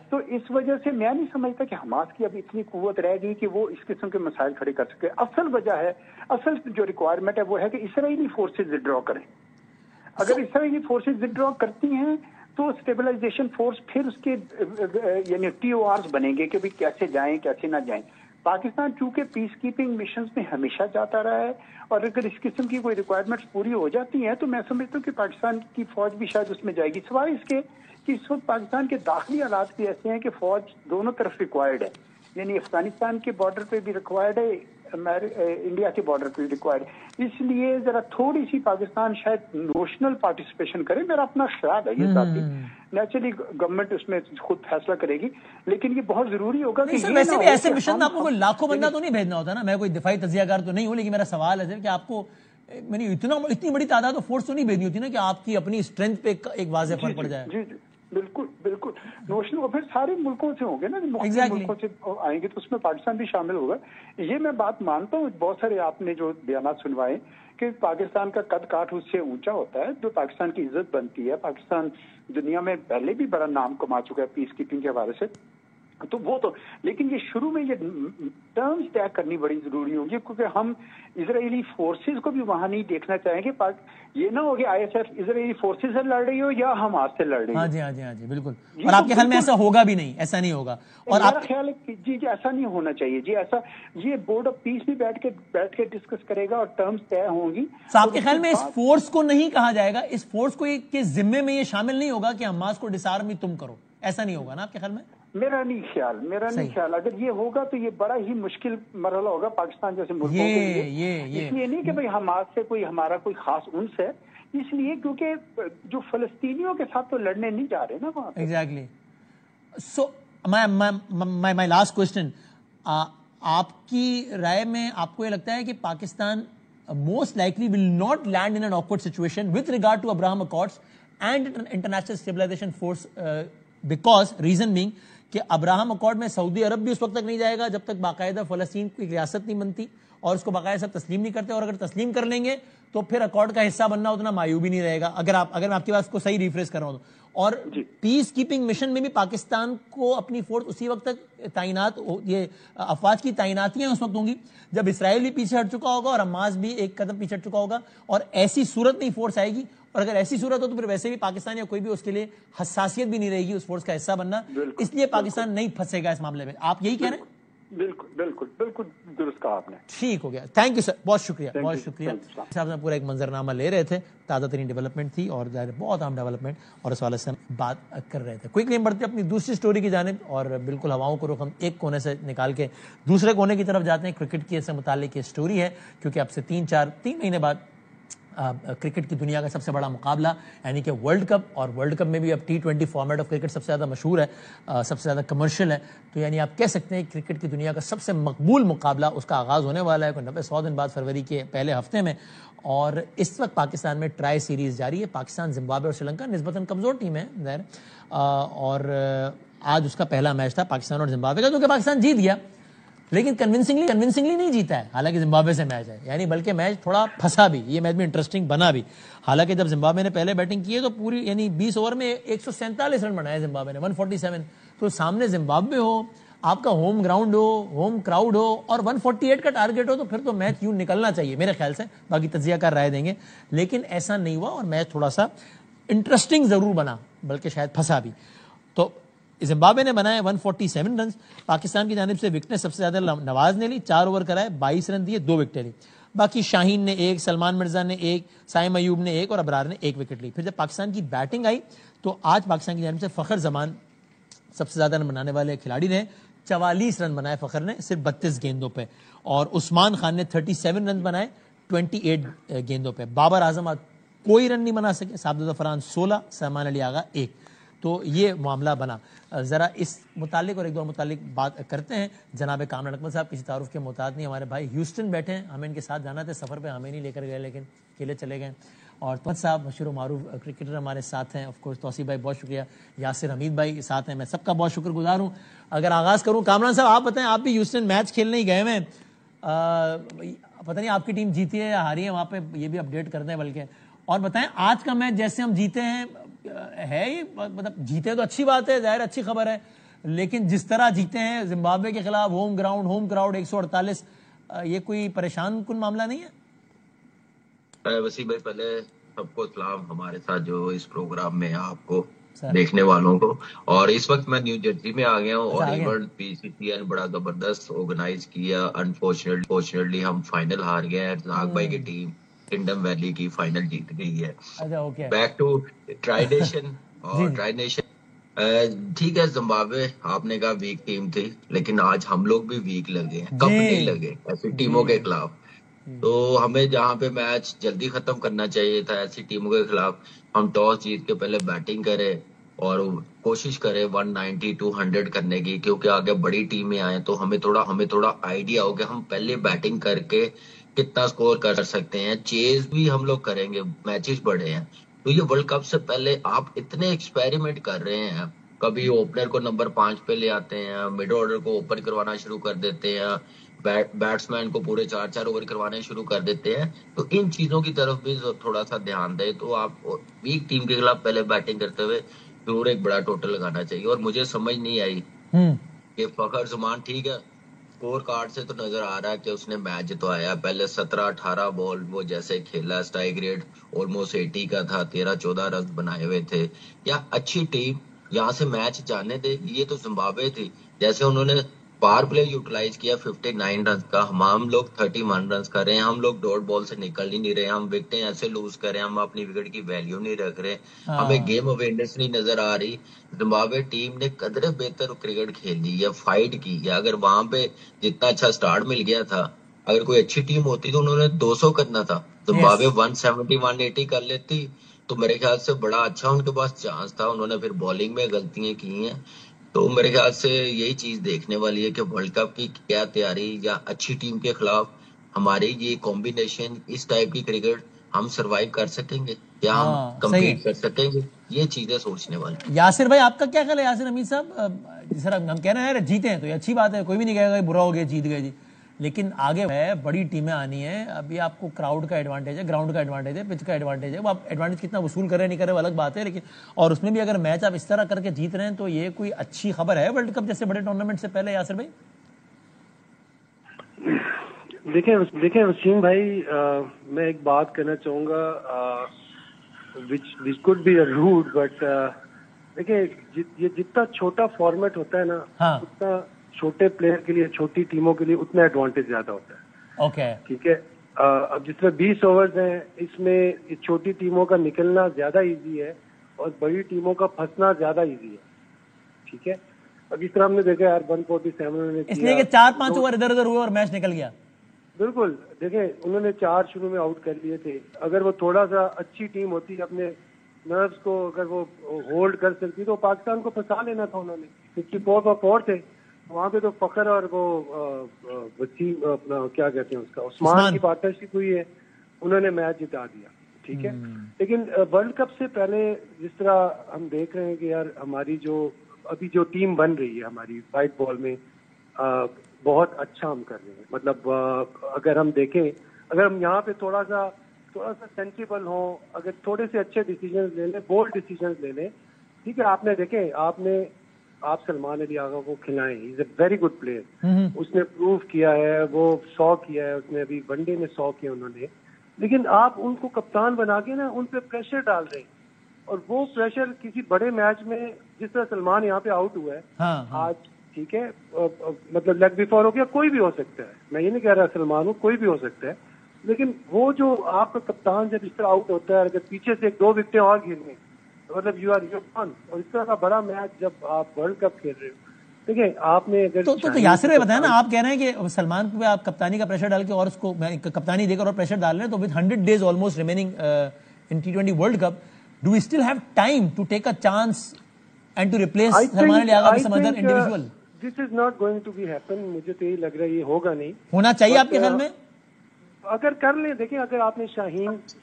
S7: تو اس وجہ سے میں نہیں سمجھتا کہ حماس کی اب اتنی قوت رہ گئی کہ وہ اس قسم کے مسائل کھڑے کر سکے. اصل وجہ ہے، اصل جو ریکوائرمنٹ ہے وہ ہے کہ اسرائیلی فورسز وڈرا کریں. اگر اسرائیلی فورسز وڈرا کرتی ہیں تو اسٹیبلائزیشن فورس پھر اس کے یعنی TORs بنیں گے کہ بھی کیسے جائیں کیسے نہ جائیں. پاکستان چونکہ پیس کیپنگ مشنز میں ہمیشہ جاتا رہا ہے، اور اگر اس قسم کی کوئی ریکوائرمنٹس پوری ہو جاتی ہیں تو میں سمجھتا ہوں کہ پاکستان کی فوج بھی شاید اس میں جائے گی، سوائے اس کے کہ اس وقت پاکستان کے داخلی حالات بھی ایسے ہیں کہ فوج دونوں طرف ریکوائرڈ ہے، یعنی افغانستان کے بارڈر پہ بھی ریکوائرڈ ہے، انڈیا کے بارڈر پہ بھی ریکوائرڈ ہے، اس لیے ذرا تھوڑی سی پاکستان شاید نوشنل پارٹیسپیشن کرے، میرا اپنا خیال ہے یہ ذاتی، نیچرلی گورنمنٹ اس میں خود فیصلہ کرے گی، لیکن یہ بہت ضروری ہوگا کہ
S1: ویسے بھی ایسے مشن آپ کو کوئی لاکھوں بندہ تو نہیں بھیجنا ہوتا نا، میں کوئی دفاعی تجزیہ کار تو نہیں ہوں، لیکن میرا سوال ہے کہ آپ کو اتنی بڑی تعداد تو فورس تو نہیں بھیجنی ہوتی نا کہ آپ کی اپنی اسٹرینتھ پہ ایک واضح فرق پڑ جائے.
S7: جی بالکل بالکل نوشنل، اور پھر سارے ملکوں سے ہوں گے نا، مختلف ملکوں سے آئیں گے تو اس میں پاکستان بھی شامل ہوگا. یہ میں بات مانتا ہوں، بہت سارے آپ نے جو بیانات سنوائے کہ پاکستان کا قد کاٹ اس سے اونچا ہوتا ہے، جو پاکستان کی عزت بنتی ہے. پاکستان دنیا میں پہلے بھی بڑا نام کما چکا ہے پیس کیپنگ کے حوالے سے، تو وہ تو، لیکن یہ شروع میں یہ ٹرمز طے کرنی بڑی ضروری ہوگی، کیونکہ ہم اسرائیلی فورسز کو بھی وہاں نہیں دیکھنا چاہیں گے. یہ نہ ہو کہ I S F Israeli forces سے لڑ رہی ہو یا حماس سے لڑ رہی ہو.
S1: ہاں جی بالکل. اور آپ کے خیال میں ایسا ہوگا بھی نہیں، ایسا نہیں ہوگا؟ اور
S7: میرا خیال ہے کہ جی ایسا نہیں ہونا چاہیے. جی ایسا، یہ بورڈ آف پیس بھی بیٹھ کے ڈسکس کرے گا اور ٹرمز طے ہوں گی.
S1: تو آپ کے خیال میں اس فورس کو نہیں کہا جائے گا، اس فورس کو کے ذمے میں یہ شامل نہیں ہوگا کہ حماس کو ڈسارم بھی تم کرو، ایسا نہیں ہوگا نا آپ کے خیال میں؟
S7: میرا نہیں خیال. اگر یہ ہوگا تو یہ بڑا ہی مشکل مرحلہ ہوگا پاکستان جیسے ملکوں کے لیے. اس لیے نہیں کہ بھئی حماس سے ہمارا کوئی خاص انس ہے، اس لیے کیونکہ جو فلسطینیوں کے ساتھ تو لڑنے نہیں جا رہے نا وہاں.
S1: Exactly. So my last question, آپ کی رائے میں آپ کو یہ لگتا ہے کہ Pakistan most likely will not land in an awkward situation with regard to Abraham accords and international stabilisation force, because reason being کہ ابراہم اکارڈ میں سعودی عرب بھی اس وقت تک نہیں جائے گا جب تک باقاعدہ فلسطین کی ریاست نہیں بنتی اور اس کو باقاعدہ سب تسلیم نہیں کرتے، اور اگر تسلیم کر لیں گے تو پھر اکارڈ کا حصہ بننا اتنا معیوب ہی نہیں رہے گا، اگر میں آپ کی بات کو صحیح ریفریز کر رہا ہوں تو. اور پیس کیپنگ مشن میں بھی پاکستان کو اپنی فورس اسی وقت تک تعینات، یہ افواج کی تعیناتیاں اس وقت ہوں گی جب اسرائیل بھی پیچھے ہٹ چکا ہوگا اور حماس بھی ایک قدم پیچھے ہٹ چکا ہوگا، اور ایسی صورت میں فورس آئے گی. اور اگر ایسی صورت ہو تو پھر ویسے بھی پاکستان یا کوئی بھی اس کے لیے حساسیت بھی نہیں رہے گی اس فورس کا حصہ بننا، اس لیے پاکستان نہیں پھنسے گا اس معاملے میں. آپ یہی کہہ رہے ہیں؟
S7: بالکل درست کہا آپ نے.
S1: ٹھیک ہو گیا، تھینک یو سر، بہت شکریہ. صاحب نے پورا ایک منظرنامہ لے رہے تھے، تازہ ترین ڈیولپمنٹ تھی اور بہت اہم ڈیولپمنٹ، اور اس والے سے ہم بات کر رہے تھے. کوئکلی ہم بڑھتے اپنی دوسری سٹوری کی جانب، اور بالکل ہواؤں کو رخ ہم ایک کونے سے نکال کے دوسرے کونے کی طرف جاتے ہیں. کرکٹ کے سے متعلق یہ سٹوری ہے، کیونکہ اب سے 3 مہینے بعد کرکٹ کی دنیا کا سب سے بڑا مقابلہ یعنی کہ ورلڈ کپ، اور ورلڈ کپ میں بھی اب T20 فارمیٹ آف کرکٹ سب سے زیادہ مشہور ہے، سب سے زیادہ کمرشل ہے. تو یعنی آپ کہہ سکتے ہیں کرکٹ کی دنیا کا سب سے مقبول مقابلہ اس کا آغاز ہونے والا ہے 90-100 دن بعد، فروری کے پہلے ہفتے میں. اور اس وقت پاکستان میں ٹرائی سیریز جاری ہے. پاکستان، زمبابوے اور سری لنکا نسبتاً کمزور ٹیم ہے ظاہر، اور آج اس کا پہلا میچ تھا پاکستان اور زمبابوے کا، جو کہ پاکستان جیت گیا، لیکن کنونسنگلی نہیں جیتا ہے. حالانکہ زمبابوے سے میچ ہے، یعنی بلکہ میچ تھوڑا پھنسا بھی، یہ میچ بھی انٹرسٹنگ بنا بھی. حالانکہ جب زمبابوے نے پہلے بیٹنگ کی ہے تو پوری یعنی 20 اوور میں 147 رن بنائے زمبابوے نے، 147. تو سامنے زمبابوے ہو، آپ کا ہوم گراؤنڈ ہو، ہوم کراؤڈ ہو، اور 148 کا ٹارگیٹ ہو، تو پھر تو میچ یوں نکلنا چاہیے میرے خیال سے. باقی تجزیہ کار رائے دیں گے، لیکن ایسا نہیں ہوا اور میچ تھوڑا سا انٹرسٹنگ ضرور بنا، بلکہ شاید پھنسا بھی. تو زمبابوے نے بنائے 147 رنز. پاکستان کی جانب سے وکٹیں سب سے زیادہ نواز نے لی، 4 اوور کرائے، 22 رن دیے، 2 وکٹیں لی. باقی شاہین نے 1، سلمان مرزا نے 1، سائم ایوب نے 1 اور ابرار نے 1 وکٹ لی. پھر جب پاکستان کی بیٹنگ آئی تو آج پاکستان کی جانب سے فخر زمان سب سے زیادہ رن بنانے والے کھلاڑی رہے. 44 رن بنائے فخر نے صرف 32 گیندوں پہ، اور عثمان خان نے 37 رن بنائے 28 گیندوں پہ. بابر اعظم کوئی رن نہیں بنا سکے، سعد الظفران 16، سلمان علی آغا 1. تو یہ معاملہ بنا. ذرا اس متعلق اور ایک دو متعلق بات کرتے ہیں. جناب کامران اکمل صاحب کسی تعارف کے محتاج نہیں، ہمارے بھائی ہیوسٹن بیٹھے ہیں، ہمیں ان کے ساتھ جانا تھا سفر پہ، ہمیں نہیں لے کر گئے لیکن اکیلے چلے گئے. اور توت صاحب مشہور و معروف کرکٹر ہمارے ساتھ ہیں، آف کورس توصیف بھائی بہت شکریہ، یاسر حمید بھائی ساتھ ہیں، میں سب کا بہت شکر گزار ہوں. اگر آغاز کروں کامران صاحب، آپ بتائیں، آپ بھی ہیوسٹن میچ کھیلنے ہی گئے ہیں، پتہ نہیں آپ کی ٹیم جیتی ہے یا ہاری ہے وہاں پہ، یہ بھی اپڈیٹ کرتے ہیں بلکہ. اور بتائیں آج کا میچ جیسے ہم جیتے ہیں، ہے یہ مطلب جیتے تو اچھی بات ہے، ظاہر اچھی خبر ہے، لیکن جس طرح جیتے ہیں زمبابوے کے خلاف، ہوم کراؤڈ 148، یہ کوئی پریشان کن معاملہ نہیں ہے؟
S8: وسیم بھائی، پہلے سب کو سلام، ہمارے ساتھ جو اس پروگرام میں آپ کو دیکھنے والوں کو. اور اس وقت میں نیو جرسی میں آ گیا ہوں اور ایورڈ PCCL نے بڑا زبردست آرگنائز کیا. انفارچونیٹلی ہم فائنل ہار گئے ہیں. ارزاق بھائی کی ٹیم کنگڈم ویلی کی فائنل جیت گئی ہے. Back to tri nation. اور ٹرائی نیشن ٹھیک ہے، زمبابوے آپ نے کہا ویک ٹیم تھی، لیکن آج ہم لوگ بھی ویک لگے ہیں، کب نہیں لگے ایسی ٹیموں کے خلاف. تو ہمیں جہاں پہ میچ جلدی ختم کرنا چاہیے تھا ایسی ٹیموں کے خلاف، ہم ٹاس جیت کے پہلے بیٹنگ کریں اور کوشش کریں 190 200 کرنے کی، کیونکہ آگے بڑی ٹیمیں آئیں تو ہمیں تھوڑا آئیڈیا ہو کہ ہم پہلے بیٹنگ کر کے کتنا سکور کر سکتے ہیں. چیز بھی ہم لوگ کریں گے، میچز بڑے ہیں. تو یہ ورلڈ کپ سے پہلے آپ اتنے ایکسپیریمنٹ کر رہے ہیں، کبھی اوپنر کو نمبر 5 پہ لے آتے ہیں، مڈ آرڈر کو اوپن کروانا شروع کر دیتے ہیں، بیٹسمین کو پورے 4 اوور کروانے شروع کر دیتے ہیں. تو ان چیزوں کی طرف بھی تھوڑا سا دھیان دیں. تو آپ ویک ٹیم کے خلاف پہلے بیٹنگ کرتے ہوئے ضرور ایک بڑا ٹوٹل لگانا چاہیے. اور مجھے سمجھ نہیں آئی کہ فخر زمان ٹھیک ہے اسکور کارڈ سے تو نظر آ رہا ہے کہ اس نے میچ جتوایا، پہلے 17-18 بال وہ جیسے کھیلا، اسٹرائک ریٹ آلموسٹ 80 کا تھا، 13-14 رن بنائے ہوئے تھے. یا اچھی ٹیم یہاں سے میچ جانے دے. یہ تو زمبابوے تھی، جیسے انہوں نے پاور پلے یوٹیلائز کیا 59 رنز کا، ہم لوگ 31 رنز کر رہے ہیں. ہم لوگ ڈاٹ بال سے نکل ہی نہیں رہے، ہم وکٹیں ایسے لوز کر رہے ہیں، ہم اپنی وکٹ کی ویلیو نہیں رکھ رہے، ہمیں گیم اویئرنیس نہیں نظر آ رہی. زمبابوے ٹیم نے قدرے بہتر کرکٹ کھیلی ہے، فائٹ کی ہے. اگر وہاں پہ جتنا اچھا سٹارٹ مل گیا تھا، اگر کوئی اچھی ٹیم ہوتی تو انہوں نے 200 کرنا تھا. زمبابوے 170 180 کر لیتی تو میرے خیال سے بڑا اچھا ان کے پاس چانس تھا. انہوں نے پھر بالنگ میں غلطیاں کی ہیں. تو میرے خیال سے یہی چیز دیکھنے والی ہے کہ ورلڈ کپ کی کیا تیاری، یا اچھی ٹیم کے خلاف ہماری یہ کمبینیشن، اس ٹائپ کی کرکٹ ہم سروائیو کر سکیں گے، کیا ہم کمپیٹ کر سکیں گے. یہ چیزیں سوچنے والی.
S1: یاسر بھائی آپ کا کیا خیال ہے؟ یاسر امین صاحب، جس طرح ہم کہہ رہے ہیں جیتے ہیں تو یہ اچھی بات ہے، کوئی بھی نہیں کہے گا برا ہو گیا جیت گئے جی، لیکن آگے ہے بڑی ٹیمیں آنی ہیں. ابھی آپ کو کراؤڈ کا ایڈوانٹیج ہے، گراؤنڈ کا ایڈوانٹیج ہے، پچ کا ایڈوانٹیج ہے. وہ آپ ایڈوانٹیج کتنا وصول کر رہے ہیں نہیں کر رہے وہ الگ بات ہے، لیکن اور اس میں بھی اگر میچ آپ اس طرح کر کے جیت رہے ہیں تو یہ کوئی اچھی خبر ہے ورلڈ کپ جیسے بڑے ٹورنامنٹ سے پہلے. یاسر بھائی
S9: دیکھیں وسیم بھائی، میں ایک بات کہنا چاہوں گا which could be a rude but دیکھیں یہ جتنا چھوٹا فارمیٹ ہوتا ہے نا، اتنا چھوٹے پلیئر کے لیے، چھوٹی ٹیموں کے لیے اتنا ایڈوانٹیج زیادہ ہوتا ہے.
S1: اوکے
S9: ٹھیک ہے. اب جس طرح 20 اوورز ہیں، اس میں چھوٹی ٹیموں کا نکلنا زیادہ ایزی ہے اور بڑی ٹیموں کا پھنسنا زیادہ ایزی ہے. ٹھیک ہے. اب اس طرح ہم نے دیکھا یار 147 نے
S1: اس لیے کہ 4-5 اوور ادھر ادھر ہوئے اور میچ نکل گیا.
S9: بالکل. دیکھیں انہوں نے 4 شروع میں آؤٹ کر لیے تھے. اگر وہ تھوڑا سا اچھی ٹیم ہوتی، اپنے نروز کو اگر وہ ہولڈ کر سکتی تو پاکستان کو پھنسا لینا تھا. انہوں نے 54 پر 4 تھے وہاں پہ، تو فخر اور وہ وسیم اپنا کیا کہتے ہیں اس کا عثمان کی پارٹنرشپ ہوئی ہے، انہوں نے میچ جتا دیا. ٹھیک ہے. لیکن ورلڈ کپ سے پہلے جس طرح ہم دیکھ رہے ہیں کہ یار ہماری جو ابھی جو ٹیم بن رہی ہے ہماری وائٹ بال میں، بہت اچھا ہم کر رہے ہیں. مطلب اگر ہم دیکھیں، اگر ہم یہاں پہ تھوڑا سا سینسیبل ہوں، اگر تھوڑے سے اچھے ڈیسیجنز لے لیں، بولڈ ڈیسیجنز لے لیں. ٹھیک ہے. آپ نے دیکھیں، آپ سلمان علی آغا کو کھلائیں، ہی از اے ویری گڈ پلیئر. اس نے پروو کیا ہے، وہ 100 کیا ہے اس نے، ابھی ون ڈے میں 100 کیا انہوں نے. لیکن آپ ان کو کپتان بنا کے نا ان پہ پریشر ڈال رہے ہیں، اور وہ پریشر کسی بڑے میچ میں، جس طرح سلمان یہاں پہ آؤٹ ہوا ہے آج، ٹھیک ہے، مطلب لیگ بیفور ہو گیا، کوئی بھی ہو سکتا ہے. میں یہ نہیں کہہ رہا سلمان ہو، کوئی بھی ہو سکتا ہے. لیکن وہ جو آپ کا کپتان جب اس طرح آؤٹ ہوتا ہے، اگر پیچھے سے 1-2 وکٹیں اور گرنے، مطلب یو آر ون. اور اس طرح کا بڑا میچ جب آپ ورلڈ کپ کھیل رہے ہو، دیکھیں آپ نے اگر
S1: تو یاسر بھائی بتائیں نا، آپ کہہ رہے ہیں کہ سلمان کو آپ کپتانی کا پریشر ڈال کے اور اس کو کپتانی دے کر اور پریشر ڈال رہے ہیں، تو with 100 days almost remaining in T20 World Cup, do we still have time to take a chance and to replace Salman Ali Agha with some other individual?
S9: This is not going to be happen. مجھے تو یہی لگ رہا ہے یہ ہوگا نہیں.
S1: ہونا چاہیے آپ کے خیال میں؟
S9: اگر کر لیں، دیکھیں اگر آپ نے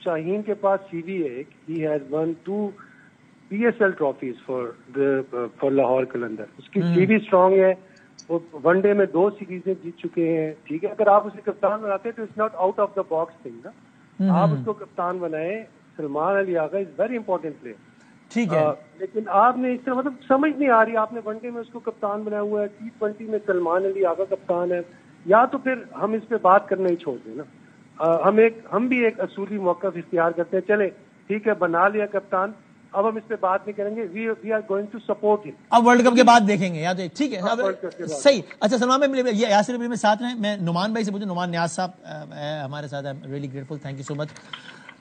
S9: شاہین کے پاس سی وی ہے، he has won 2 PSL trophies for Lahore Qalandar. اس کی سی وی اسٹرانگ ہے، وہ ون ڈے میں 2 سیریزیں جیت چکے ہیں. ٹھیک ہے. اگر آپ اسے کپتان بناتے تو it's not out of the box thing نا. آپ اس کو کپتان بنائیں. Salman Ali Agha is very important player.
S1: ٹھیک ہے.
S9: لیکن آپ نے اس طرح مطلب سمجھ نہیں آ رہی. آپ نے ون ڈے میں اس کو کپتان بنایا ہوا ہے، T20 میں سلمان علی آغا کپتان ہے. یا تو پھر ہم اس پہ بات کرنا ہی چھوڑ دیں نا. ہم بھی ایک اصولی موقف اختیار کرتے ہیں. چلے ٹھیک ہے، بنا لیا کپتان، اب ہم اس پہ بات نہیں کریں گے. We are going to support it.
S1: اب ورلڈ کپ کے بعد دیکھیں گے. یاد ہے, ٹھیک ہے, صحیح. اچھا سلمان بھائی, یاسر بھائی میں ساتھ ہیں. میں نعمان بھائی سے پوچھوں. نعمان نیاز صاحب ہمارے ساتھ, I am really grateful, thank you so much.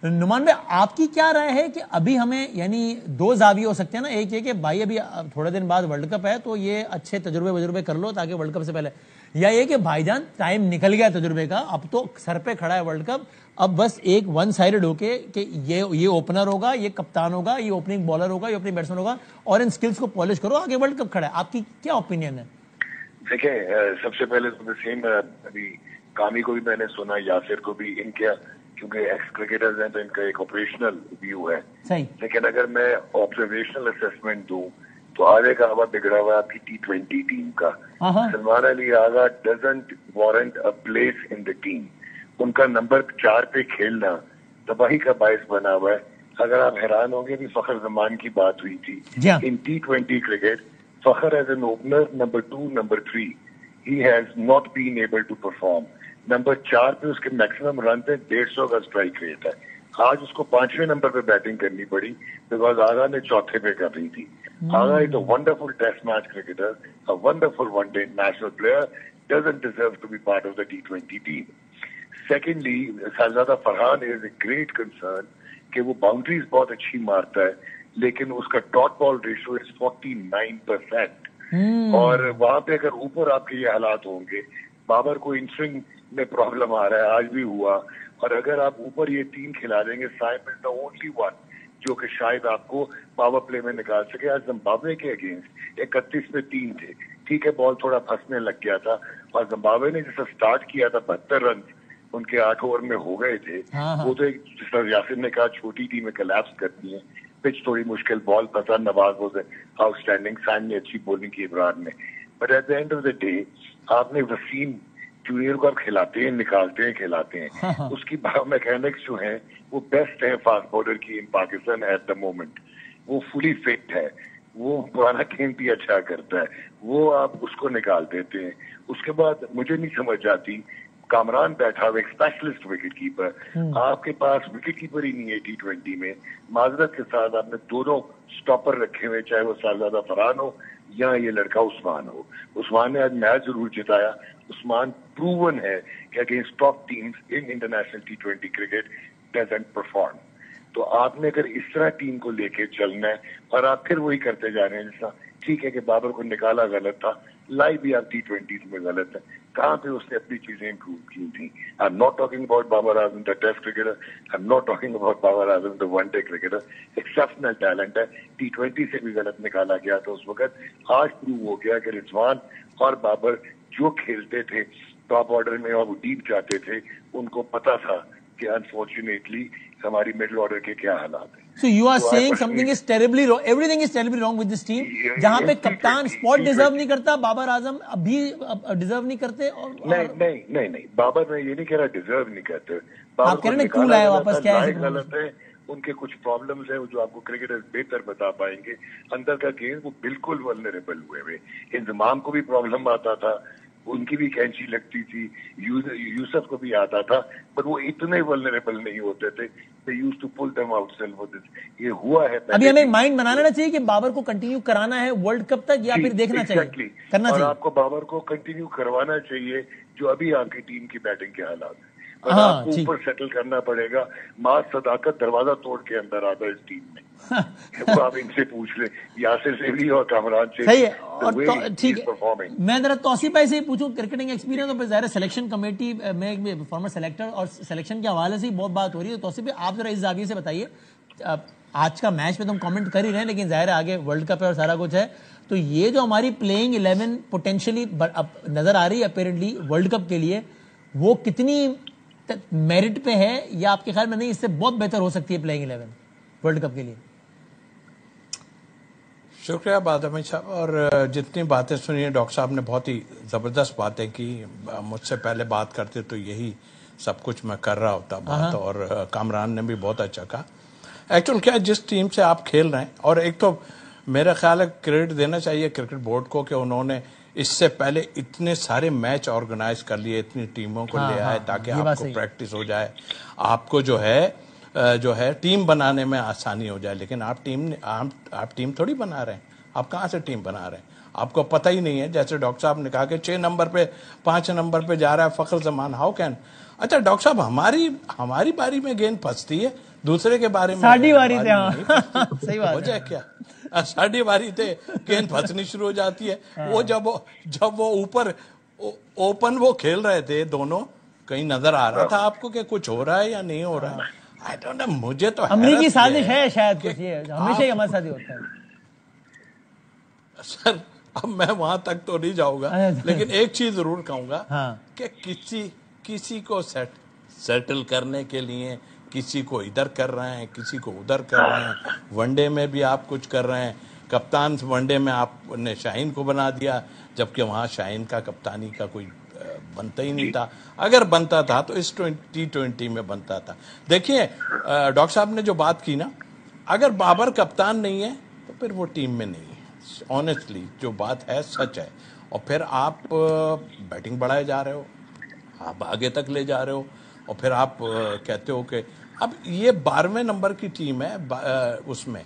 S1: Noman بھائی آپ کی کیا رائے ہے کہ ابھی ہمیں, یعنی دو زاویے ہو سکتے ہیں نا, ایک یہ کہ بھائی ابھی تھوڑے دن بعد ورلڈ کپ ہے تو یہ اچھے تجربے کر لو تاکہ ورلڈ کپ سے پہلے, یا یہ کہ بھائی جان ٹائم نکل گیا تجربے کا, اب تو سر پہ کھڑا ہے ورلڈ کپ, اب بس ایک ون سائیڈڈ ہو کے کہ یہ اوپنر ہوگا, یہ کپتان ہوگا, یہ اوپننگ بالر ہوگا, یہ اوپننگ بیٹسمین ہوگا, اور ان سکلز کو پالش کرو, آگے ورلڈ کپ کھڑا ہے. آپ کی کیا اوپینین ہے؟
S10: دیکھیں, سب سے پہلے تو سیم ابھی کامی کو بھی میں نے سنا, یاسر کو بھی, ان کے کیونکہ ایکس کرکٹرز ہیں تو ان کا ایک آپریشنل ویو ہے, لیکن اگر میں آبزرویشنل اسیسمنٹ دوں تو آگے کا ہوا بگڑا ہوا آپ کی T20 ٹیم کا. Salman Ali Agha doesn't warrant a place in the team. ان کا نمبر 4 پہ کھیلنا تباہی کا باعث بنا ہوا ہے. اگر آپ حیران ہوں گے بھی فخر زمان کی بات ہوئی تھی in T20 cricket, Fakhar as an opener number 2 number 3 he has not been able to perform. Number 4 پہ اس کے میکسیمم رن پہ 150 کا اسٹرائک ریٹ ہے. آج اس کو 5ویں نمبر پہ بیٹنگ کرنی پڑی بیکاز آغا نے 4تھے پہ کر رہی تھی. Agha is a wonderful test match cricketer, a wonderful one day national player, doesn't deserve to be part of the T20 team. Secondly, Shahzada Farhan is a great concern کہ وہ باؤنڈریز بہت اچھی مارتا ہے لیکن اس کا ڈاٹ بال ریشو از 49%. اور وہاں پہ اگر اوپر آپ کے یہ حالات ہوں گے, بابر کو ان سوئنگ میں پرابلم آ رہا ہے, آج بھی ہوا, اور اگر آپ اوپر یہ 3 کھلا دیں گے, سائم از دا اونلی ون جو کہ شاید آپ کو پاور پلے میں نکال سکے. آج زمبابوے کے اگینسٹ 31 پہ 3 تھے, ٹھیک ہے بال تھوڑا پھنسنے لگ گیا تھا, اور زمبابوے نے جیسا سٹارٹ کیا تھا 72 رنز ان کے 8 اوور میں ہو گئے تھے. وہ تو جس طرح یاسر نے کہا چھوٹی ٹیمیں کلیپس کرتی ہیں, پچ تھوڑی مشکل, بال پسند, Nawaz was outstanding, Saim نے اچھی بولنگ کی ابرار نے. But at the end of the day آپ نے وسیم جونیئر کو آپ کھلاتے ہیں, نکالتے ہیں, کھلاتے ہیں. اس کی میکینکس جو ہیں وہ بیسٹ ہیں فاسٹ بولر کی ان پاکستان ایٹ دا مومنٹ. وہ فلی فٹ ہے, وہ پرانا گیم بھی اچھا کرتا ہے, وہ آپ اس کو نکال دیتے ہیں. اس کے بعد مجھے نہیں سمجھ آتی, کامران بیٹھا ہوا ایک اسپیشلسٹ وکٹ کیپر, آپ کے پاس وکٹ کیپر ہی نہیں ہے T20 میں. معذرت کے ساتھ آپ نے دونوں اسٹاپر رکھے ہوئے, چاہے وہ شہزادہ فرحان ہو یا یہ لڑکا عثمان ہو. عثمان نے آج میچ ضرور جتایا. عثمان پروون ہے کہ against top teams in international T20 cricket doesn't perform. تو آپ نے اگر اس طرح ٹیم کو لے کے چلنا ہے اور آپ پھر وہی کرتے جا رہے ہیں جیسا, ٹھیک ہے کہ بابر کو نکالا غلط تھا, لائی بھی آپ T20 میں غلط ہے, کہاں پہ اس نے اپنی چیزیں امپروو کی تھیں. I am not talking about Babar Azam the test cricketer, I am not talking about Babar Azam the one day cricketer. Exceptional talent ہے, T20 سے بھی غلط نکالا گیا تھا اس وقت. آج پروو ہو گیا کہ رضوان اور بابر جو کھیلتے تھے ٹاپ آرڈر میں اور وہ ڈیپ جاتے تھے, ان کو پتا تھا کہ انفارچونیٹلی ہماری مڈل آرڈر کے کیا حالات ہیں.
S1: So you are saying something is terribly wrong, everything is terribly wrong with this team. جہاں پہ کپتان اسپاٹ ڈیزرو نہیں کرتا, بابر اعظم ابھی ڈیزرو نہیں کرتے. اور
S10: نہیں, بابر میں یہ نہیں کہہ رہا ڈیزرو نہیں کرتے.
S1: آپ کہہ رہے ہیں کیوں لائے واپس, کیا ہے
S10: غلط ہے, ان کے کچھ پرابلمز ہیں جو آپ کو کرکٹر بہتر بتا پائیں گے. اندر کا گیم وہ بالکل ولنریبل ہوئے ہوئے. انضمام کو بھی پرابلم آتا تھا, ان کی بھی کینچی لگتی تھی, یوسف کو بھی آتا تھا, پر وہ اتنے ولنریبل نہیں ہوتے تھے. یہ ہوا ہے.
S1: ابھی ہمیں مائنڈ بنانا چاہیے کہ بابر کو کنٹینیو کرانا ہے ورلڈ کپ تک, یا پھر دیکھنا چاہیے کرنا چاہیے.
S10: اور آپ کو بابر کو کنٹینیو کروانا چاہیے جو ابھی آپ کی ٹیم کی بیٹنگ کے حالات ہیں. آپ کو اوپر سیٹل کرنا پڑے گا. ماں صداقت دروازہ توڑ کے اندر آتا ہے اس ٹیم میں. وہ آپ ان سے پوچھ لیں, یاسر سے بھی اور کامران سے.
S1: صحیح ہے. اور ٹھیک ہے, میں ذرا توصیف بھائی سے پوچھوں, کرکٹنگ ایکسپیرینس اور ظاہر سلیکشن کمیٹی میں فارمر سلیکٹر اور سلیکشن کے حوالے سے بہت بات ہو رہی ہے. توصیف بھائی آپ ذرا اس زاویے سے بتائیے, آج کا میچ پہ تو ہم کامنٹ کر ہی رہے ہیں لیکن ظاہر ہے آگے ورلڈ کپ ہے اور سارا کچھ ہے, تو یہ جو ہماری پلینگ 11 پوٹینشلی نظر آ رہی ہے اپیرنٹلی ورلڈ کپ کے لیے, وہ کتنی میرٹ پہ ہے, یا آپ کے خیال میں نہیں اس سے بہت بہتر ہو سکتی ہے پلینگ 11 ورلڈ کپ کے لیے؟
S4: شکریہ بادامی صاحب. اور جتنی باتیں سنی ہیں, ڈاکٹر صاحب نے بہت ہی زبردست باتیں کی. مجھ سے پہلے بات کرتے تو یہی سب کچھ میں کر رہا ہوتا بات, اور کامران نے بھی بہت اچھا کہا. ایکچوئل کیا جس ٹیم سے آپ کھیل رہے ہیں, اور ایک تو میرا خیال ہے کریڈٹ دینا چاہیے کرکٹ بورڈ کو کہ انہوں نے اس سے پہلے اتنے سارے میچ آرگنائز کر لیے, اتنی ٹیموں کو لے آئے تاکہ آپ کو پریکٹس ہو جائے. آپ کو جو ہے
S11: جو ہے ٹیم بنانے میں آسانی ہو جائے. لیکن آپ ٹیم تھوڑی بنا رہے ہیں. آپ کہاں سے ٹیم بنا رہے ہیں؟ آپ کو پتہ ہی نہیں ہے. جیسے ڈاکٹر صاحب نے کہا کہ 6 نمبر پہ 5 نمبر پہ جا رہا ہے فخر زمان. How can? اچھا ڈاکٹر صاحب ہماری باری میں گیند پھنستی ہے, دوسرے کے بارے میں
S1: ساڈی باری تھے. صحیح بات
S11: ہو جائے کیا؟ ساڈی باری تھے گیند پھنسنی شروع ہو جاتی ہے. وہ جب وہ اوپر اوپن وہ کھیل رہے تھے دونوں, کہیں نظر آ رہا تھا آپ کو کہ کچھ ہو رہا ہے یا نہیں ہو رہا ہے؟ مجھے تو
S1: امریکی سازش ہے شاید کچھ, یہ ہمیشہ ہی ہمارے ساتھ ہی ہوتا ہے.
S11: سر اب میں وہاں تک تو نہیں جاؤں گا, لیکن ایک چیز ضرور کہوں گا کہ کسی کو سیٹل کرنے کے لیے کسی کو ادھر کر رہے ہیں, کسی کو ادھر کر رہے ہیں. ون ڈے میں بھی آپ کچھ کر رہے ہیں. کپتان ون ڈے میں آپ نے شاہین کو بنا دیا, جبکہ وہاں شاہین کا کپتانی کا کوئی بنتا ہی نہیں تھا. اگر بنتا تھا تو اس T20 میں بنتا تھا. دیکھیے ڈاکٹر صاحب نے جو بات کی نا, اگر بابر کپتان نہیں ہے تو پھر وہ ٹیم میں نہیں ہے. آنیسٹلی جو بات ہے سچ ہے. اور پھر آپ بیٹنگ بڑھائے جا رہے ہو, آپ آگے تک لے جا رہے ہو, اور پھر آپ کہتے ہو کہ اب یہ 12ویں نمبر کی ٹیم ہے, اس میں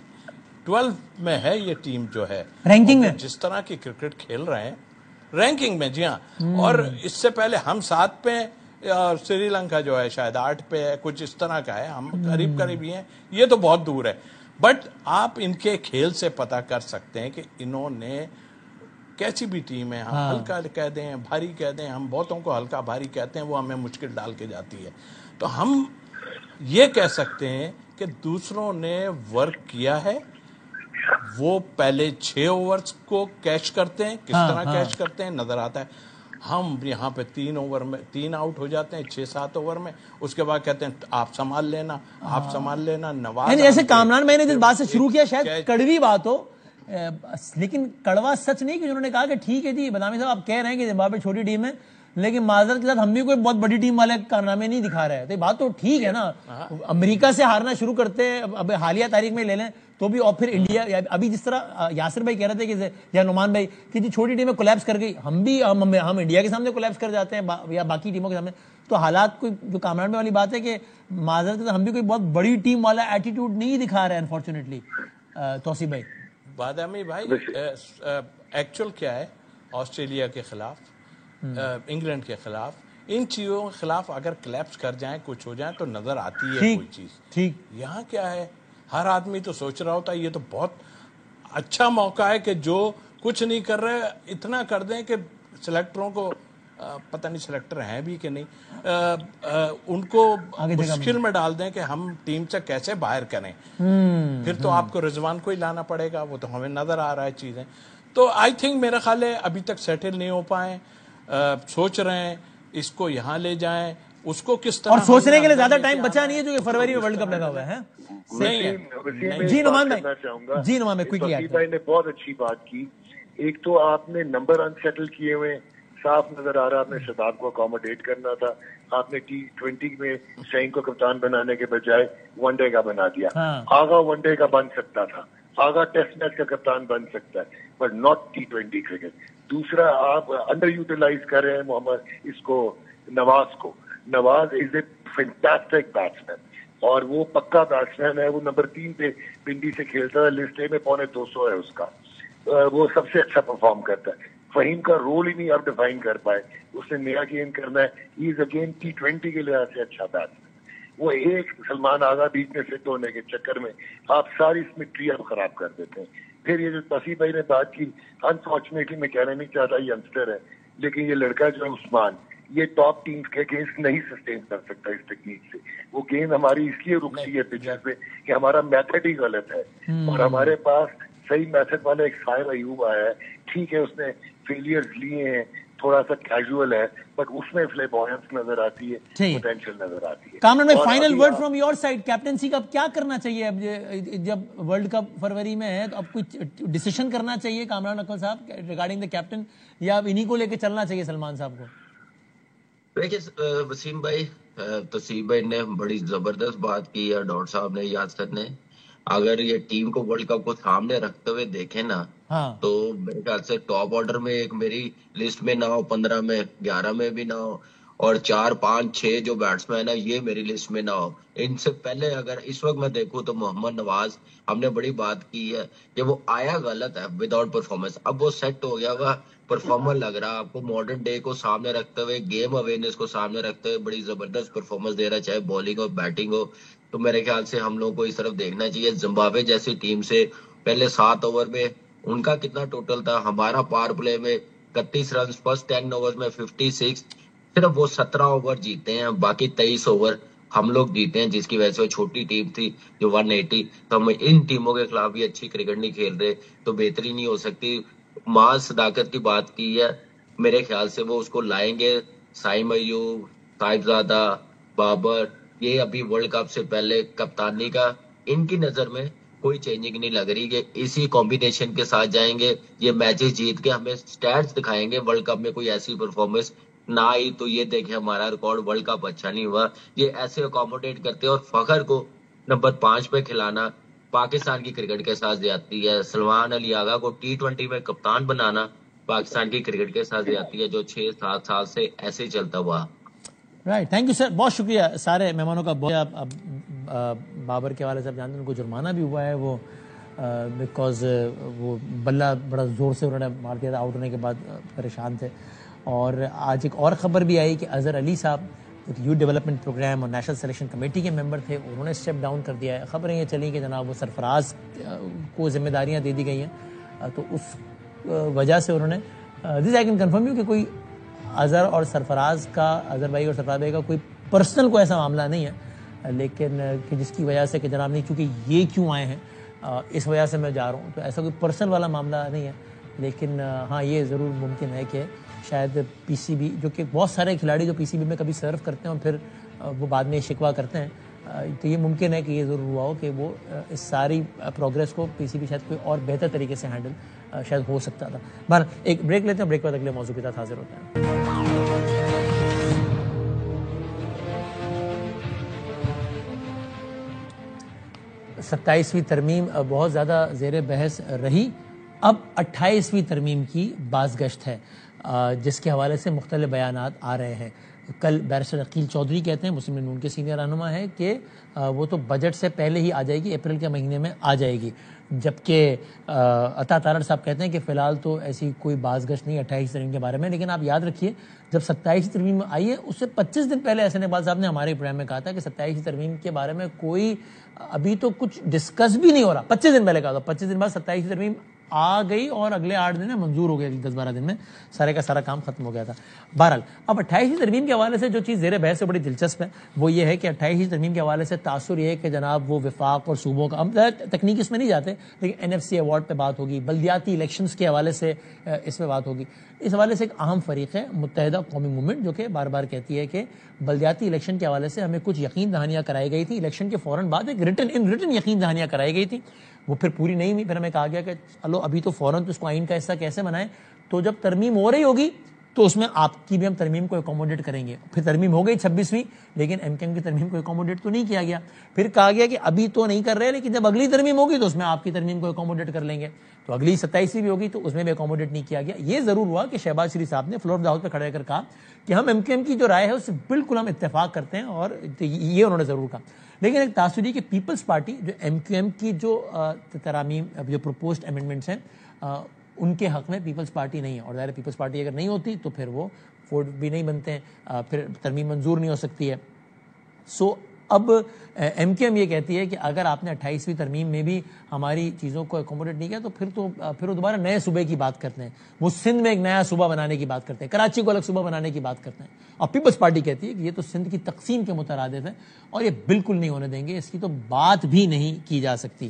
S11: 12 میں ہے یہ ٹیم جو ہے
S1: رینکنگ میں,
S11: جس طرح کی کرکٹ کھیل رہے ہیں رینکنگ میں. جی ہاں, اور اس سے پہلے ہم 7 پہ, سری لنکا جو ہے شاید 8 پہ ہے, کچھ اس طرح کا ہے. ہم قریب ہی ہیں, یہ تو بہت دور ہے. بٹ آپ ان کے کھیل سے پتہ کر سکتے ہیں کہ انہوں نے کیسی بھی ٹیم ہے. ہم ہلکا کہہ دیں, بھاری کہہ دیں, ہم بہتوں کو ہلکا بھاری کہتے ہیں, وہ ہمیں مشکل ڈال کے جاتی ہے. تو ہم یہ کہہ سکتے ہیں کہ دوسروں نے ورک کیا ہے. وہ پہلے 6 اوورز کو کیچ کرتے ہیں, کس طرح کیچ کرتے ہیں نظر آتا ہے. ہم یہاں پہ 3 اوور میں 3 آؤٹ ہو جاتے ہیں 6-7 اوور میں. اس کے بعد کہتے ہیں آپ سنبھال لینا, آپ سنبھال لینا. نواز
S1: جیسے کامران میں نے جس بات سے شروع کیا, شاید کڑوی بات ہو, لیکن کڑوا سچ نہیں کہ انہوں نے کہا کہ ٹھیک ہے جی بدامی صاحب آپ کہہ رہے ہیں کہ زمبابوے چھوٹی ٹیم ہے, لیکن معذرت کے ساتھ ہم بھی کوئی بہت بڑی ٹیم والے کارنامے نہیں دکھا رہے ہیں. تو یہ بات تو ٹھیک ہے نا, امریکہ سے ہارنا شروع کرتے ہیں اب حالیہ تاریخ میں لے لیں تو بھی, اور پھر انڈیا ابھی جس طرح یاسر بھائی کہہ رہے تھے کہ یا نعمان بھائی کہ جی چھوٹی ٹیمیں کولیپس کر گئی, ہم انڈیا کے سامنے کولیپس کر جاتے ہیں یا باقی ٹیموں کے سامنے. تو حالات کوئی جو کامران والی بات ہے کہ معذرت کے ساتھ ہم بھی کوئی بہت بڑی ٹیم والا ایٹیٹیوڈ نہیں دکھا رہے ہیں انفارچونیٹلی. توصیف بھائی,
S11: بادامی بھائی, ایکچوئل کیا ہے, آسٹریلیا کے خلاف, انگلینڈ کے خلاف, ان چیزوں کے خلاف اگر کلیپس کر جائیں, کچھ ہو جائیں تو نظر آتی ہے کوئی چیز.
S1: ٹھیک,
S11: یہاں کیا ہے, ہر آدمی تو سوچ رہا ہوتا ہے یہ تو بہت اچھا موقع ہے کہ جو کچھ نہیں کر رہے اتنا کر دیں کہ سلیکٹروں کو پتہ نہیں سلیکٹر ہیں بھی کہ نہیں, ان کو مشکل میں ڈال دیں کہ ہم ٹیم سے کیسے باہر کریں. پھر تو آپ کو رضوان کو ہی لانا پڑے گا, وہ تو ہمیں نظر آ رہا ہے چیزیں. تو آئی تھنک میرا خیال ہے ابھی تک سیٹل نہیں ہو پائے, سوچ رہے ہیں اس کو یہاں لے جائیں, اس کو کس طرح,
S1: اور سوچنے کے لیے زیادہ ٹائم بچا نہیں ہے جو کہ فروری میں ورلڈ کپ لگا ہوا ہے. جی نعمان بھائی, جی نعمان بھائی
S10: نے بہت اچھی بات کی. ایک تو آپ نے نمبر انسیٹل کیے ہوئے, صاف نظر آ رہا آپ نے شاداب کو اکوموڈیٹ کرنا تھا. آپ نے T20 میں شاہین کو کپتان بنانے کے بجائے ون ڈے کا بنا دیا. آگا ون ڈے کا بن سکتا تھا, آگا ٹیسٹ میچ کا کپتان بن سکتا ہے, بٹ ناٹ T20 کرکٹ. دوسرا آپ انڈر یوٹیلائز کر رہے ہیں محمد اس کو, نواز کو. نواز از اے فینٹاسٹک بیٹسمین اور وہ پکا بیٹسمین ہے. وہ نمبر 3 پہ پنڈی سے کھیلتا ہے, لسٹ اے میں 250 ہے اس کا. وہ سب سے اچھا پرفارم کرتا ہے. فہیم کا رول ہی نہیں آپ ڈیفائن کر پائے, اس نے نیا گیم کرنا ہے. ہی از اگین T20 کے لحاظ سے اچھا بیٹسمین. وہ ایک سلمان آغا بیچ میں فٹ ہونے کے چکر میں آپ ساری سمیٹری آپ خراب کر دیتے ہیں. پھر یہ جو توصیف بھائی نے بات کی, انفارچونیٹلی میں کہنا نہیں چاہتا ینگسٹر ہے, لیکن یہ لڑکا جو ہے عثمان, یہ ٹاپ ٹیمز کے اگینسٹ نہیں سسٹین کر سکتا اس ٹیکنیک سے. وہ گیند ہماری اس لیے رکتی ہے پچز پہ کہ ہمارا میتھڈ ہی غلط ہے, اور ہمارے پاس صحیح میتھڈ والا ایک سائر ایوب آیا ہے. ٹھیک ہے اس نے فیلئرز لیے ہیں, تھوڑا سا کیجول ہے, بٹ اس میں فلیبوینس نظر آتی ہے, پوٹینشیل نظر آتی ہے.
S1: کامران میں final word from your side, captaincy کا اب کیا کرنا چاہیے اب جب ورلڈ کپ فروری میں ہے, تو اب کچھ ڈیسیشن کرنا چاہیے کامران اکمل صاحب ریگارڈنگ دا کیپٹن, یا اب انہی کو لے کے چلنا چاہیے سلمان صاحب کو؟
S8: دیکھیے وسیم بھائی, توصیف بھائی نے بڑی زبردست بات کی ہے, ڈاکٹر صاحب نے, یاسر نے. اگر یہ ٹیم کو ورلڈ کپ کو سامنے رکھتے ہوئے دیکھیں نا, تو میرے خیال سے ٹاپ آرڈر میں ایک میری لسٹ میں نہ ہو, 15 میں, 11 میں بھی نہ ہو, اور 4 5 6 جو بیٹسمین ہے یہ میری لسٹ میں نہ ہو. ان سے پہلے اگر اس وقت میں دیکھوں تو محمد نواز, ہم نے بڑی بات کی ہے کہ وہ آیا غلط ہے وداؤٹ پرفارمنس, اب وہ سیٹ ہو گیا ہوا پرفارمر لگ رہا, آپ کو ماڈرن ڈے کو سامنے رکھتے ہوئے, گیم اویئرنیس کو سامنے رکھتے ہوئے بڑی زبردست پرفارمنس دے رہا ہے, چاہے بالنگ ہو بیٹنگ ہو. تو میرے خیال سے ہم لوگوں کو اس طرف دیکھنا چاہیے. زمبابوے جیسی ٹیم سے پہلے 7 اوور میں ان کا کتنا ٹوٹل تھا, ہمارا پاور پلے میں 31 رنز, فرسٹ 10 اوور میں 56, صرف وہ 17 اوور جیتے ہیں, باقی 23 اوور ہم لوگ جیتے ہیں, جس کی وجہ سے وہ چھوٹی ٹیم تھی جو 180. تو ہم ان ٹیموں کے خلاف بھی اچھی کرکٹ نہیں کھیل رہے تو بہتری نہیں ہو سکتی. معاذ صداقت کی بات کی ہے, میرے خیال سے وہ اس کو لائیں گے. سائم ایوب, صاحبزادہ, بابر, یہ ابھی ورلڈ کپ سے پہلے کپتانی کا ان کی نظر میں کوئی چینجنگ نہیں لگ رہی کہ اسی کمبینیشن کے ساتھ جائیں گے, یہ میچز جیت کے ہمیں سٹیٹس دکھائیں گے. ورلڈ کپ میں کوئی ایسی پرفارمنس نہ آئی تو یہ دیکھیں ہمارا ریکارڈ ورلڈ کپ اچھا نہیں ہوا. یہ ایسے اکوموڈیٹ کرتے ہیں, اور فخر کو نمبر 5 پہ کھلانا پاکستان کی کرکٹ کے ساتھ زیادتی ہے. سلمان علی آغا کو T20 میں کپتان بنانا پاکستان کی کرکٹ کے ساتھ زیادتی ہے, جو 6-7 سال سے ایسے چلتا ہوا.
S1: رائٹ, تھینک یو سر, بہت شکریہ سارے مہمانوں کا. بابر کے والے صاحب جانتے ہیں ان کو جرمانہ بھی ہوا ہے وہ بیکاز وہ بلہ بڑا زور سے انہوں نے مار دیا تھا, آؤٹ ہونے کے بعد پریشان تھے. اور آج ایک اور خبر بھی آئی کہ اظہر علی صاحب یوتھ ڈیولپمنٹ پروگرام اور نیشنل سلیکشن کمیٹی کے ممبر تھے, انہوں نے اسٹیپ ڈاؤن کر دیا ہے. خبریں یہ چلیں کہ جناب وہ سرفراز کو ذمہ داریاں دے دی گئی ہیں, تو اس وجہ سے انہوں نے دس آئی کین کنفرم یو کہ کوئی اظہر اور سرفراز کا, اظہر بھائی اور سرفراز بھائی کا کوئی پرسنل کوئی ایسا معاملہ نہیں ہے, لیکن کہ جس کی وجہ سے کہ جناب نہیں چونکہ یہ کیوں آئے ہیں اس وجہ سے میں جا رہا ہوں, تو ایسا کوئی پرسنل والا معاملہ نہیں ہے. لیکن ہاں یہ ضرور ممکن ہے کہ شاید پی سی بی, جو کہ بہت سارے کھلاڑی جو پی سی بی میں کبھی سرو کرتے ہیں اور پھر وہ بعد میں شکوہ کرتے ہیں, تو یہ ممکن ہے کہ یہ ضرور ہوا ہو کہ وہ اس ساری پروگریس کو پی سی بی شاید کوئی اور بہتر طریقے سے ہینڈل شاید ہو سکتا تھا. بہر ایک بریک لیتے ہیں, بریک بعد اگلے موضوع کے ساتھ حاضر ہوتے ہیں. 27ویں ترمیم بہت زیادہ زیر بحث رہی. اب 28ویں ترمیم کی بازگشت ہے جس کے حوالے سے مختلف بیانات آ رہے ہیں. کل بیرسٹر عقیل چودھری کہتے ہیں, مسلم نون کے سینئر رہنما ہے, کہ وہ تو بجٹ سے پہلے ہی آ جائے گی, اپریل کے مہینے میں آ جائے گی. جبکہ عطا تارڑ صاحب کہتے ہیں کہ فی الحال تو ایسی کوئی بازگشت نہیں 28 ترمیم کے بارے میں. لیکن آپ یاد رکھیے جب 27 ترمیم میں آئی ہے اس سے 25 دن پہلے احسن اقبال صاحب نے ہمارے پروگرام میں کہا تھا کہ 27 ترمیم کے بارے میں کوئی ابھی تو کچھ ڈسکس بھی نہیں ہو رہا. 25 دن پہلے کہا تھا, 25 دن بعد 27 ترمیم آ گئی اور اگلے 8 دن میں منظور ہو گیا, 10-12 دن میں سارے کا سارا کام ختم ہو گیا تھا. بہرحال اب 28ویں ترمیم کے حوالے سے جو چیز زیر بحث سے بڑی دلچسپ ہے وہ یہ ہے کہ 28ویں ترمیم کے حوالے سے تاثر یہ ہے کہ جناب وہ وفاق اور صوبوں کا, ہم تکنیک اس میں نہیں جاتے, لیکن NFC ایوارڈ پہ بات ہوگی, بلدیاتی الیکشنز کے حوالے سے اس میں بات ہوگی. اس حوالے سے ایک اہم فریق ہے متحدہ قومی موومنٹ, جو کہ بار بار کہتی ہے کہ بلدیاتی الیکشن کے حوالے سے ہمیں کچھ یقین دہانیاں کرائی گئی تھی, الیکشن کے فوراً بعد ایک ریٹن یقین دہانیاں کرائی گئی تھی, وہ پھر پوری نہیں ہوئی. پھر ہمیں کہا گیا کہ چلو ابھی تو فوراً تو اس کو آئین کا حصہ کیسے بنائیں, تو جب ترمیم ہو رہی ہوگی تو اس میں آپ کی بھی ہم ترمیم کو اکوموڈیٹ کریں گے. پھر ترمیم ہو گئی 26ویں, لیکن MKM کی ترمیم کو اکوموڈیٹ تو نہیں کیا گیا. پھر کہا گیا کہ ابھی تو نہیں کر رہے, لیکن جب اگلی ترمیم ہوگی تو اس میں آپ کی ترمیم کو اکوموڈیٹ کر لیں گے. تو اگلی 27ویں بھی ہوگی تو اس میں بھی اکوموڈیٹ نہیں کیا گیا. یہ ضرور ہوا کہ شہباز شریف صاحب نے فلور آف دا ہاؤس پہ کھڑے کر کہا کہ ہم MKM کی جو رائے ہے اس سے بالکل ہم اتفاق کرتے ہیں, اور یہ انہوں نے ضرور کہا. لیکن ایک تاثری کہ پیپلز پارٹی جو MKM کی جو ترامیم جو پروپوزڈ امینڈمنٹس ہیں ان کے حق میں پیپلز پارٹی نہیں ہے, اور ظاہر پیپلز پارٹی اگر نہیں ہوتی تو پھر وہ فوٹ بھی نہیں بنتے ہیں, پھر ترمیم منظور نہیں ہو سکتی ہے. سو اب MKM یہ کہتی ہے کہ اگر آپ نے 28ویں ترمیم میں بھی ہماری چیزوں کو اکوموڈیٹ نہیں کیا تو پھر وہ دوبارہ نئے صوبے کی بات کرتے ہیں, وہ سندھ میں ایک نیا صوبہ بنانے کی بات کرتے ہیں, کراچی کو الگ صوبہ بنانے کی بات کرتے ہیں. اور پیپلز پارٹی کہتی ہے کہ یہ تو سندھ کی تقسیم کے مترادف ہے اور یہ بالکل نہیں ہونے دیں گے, اس کی تو بات بھی نہیں کی جا سکتی.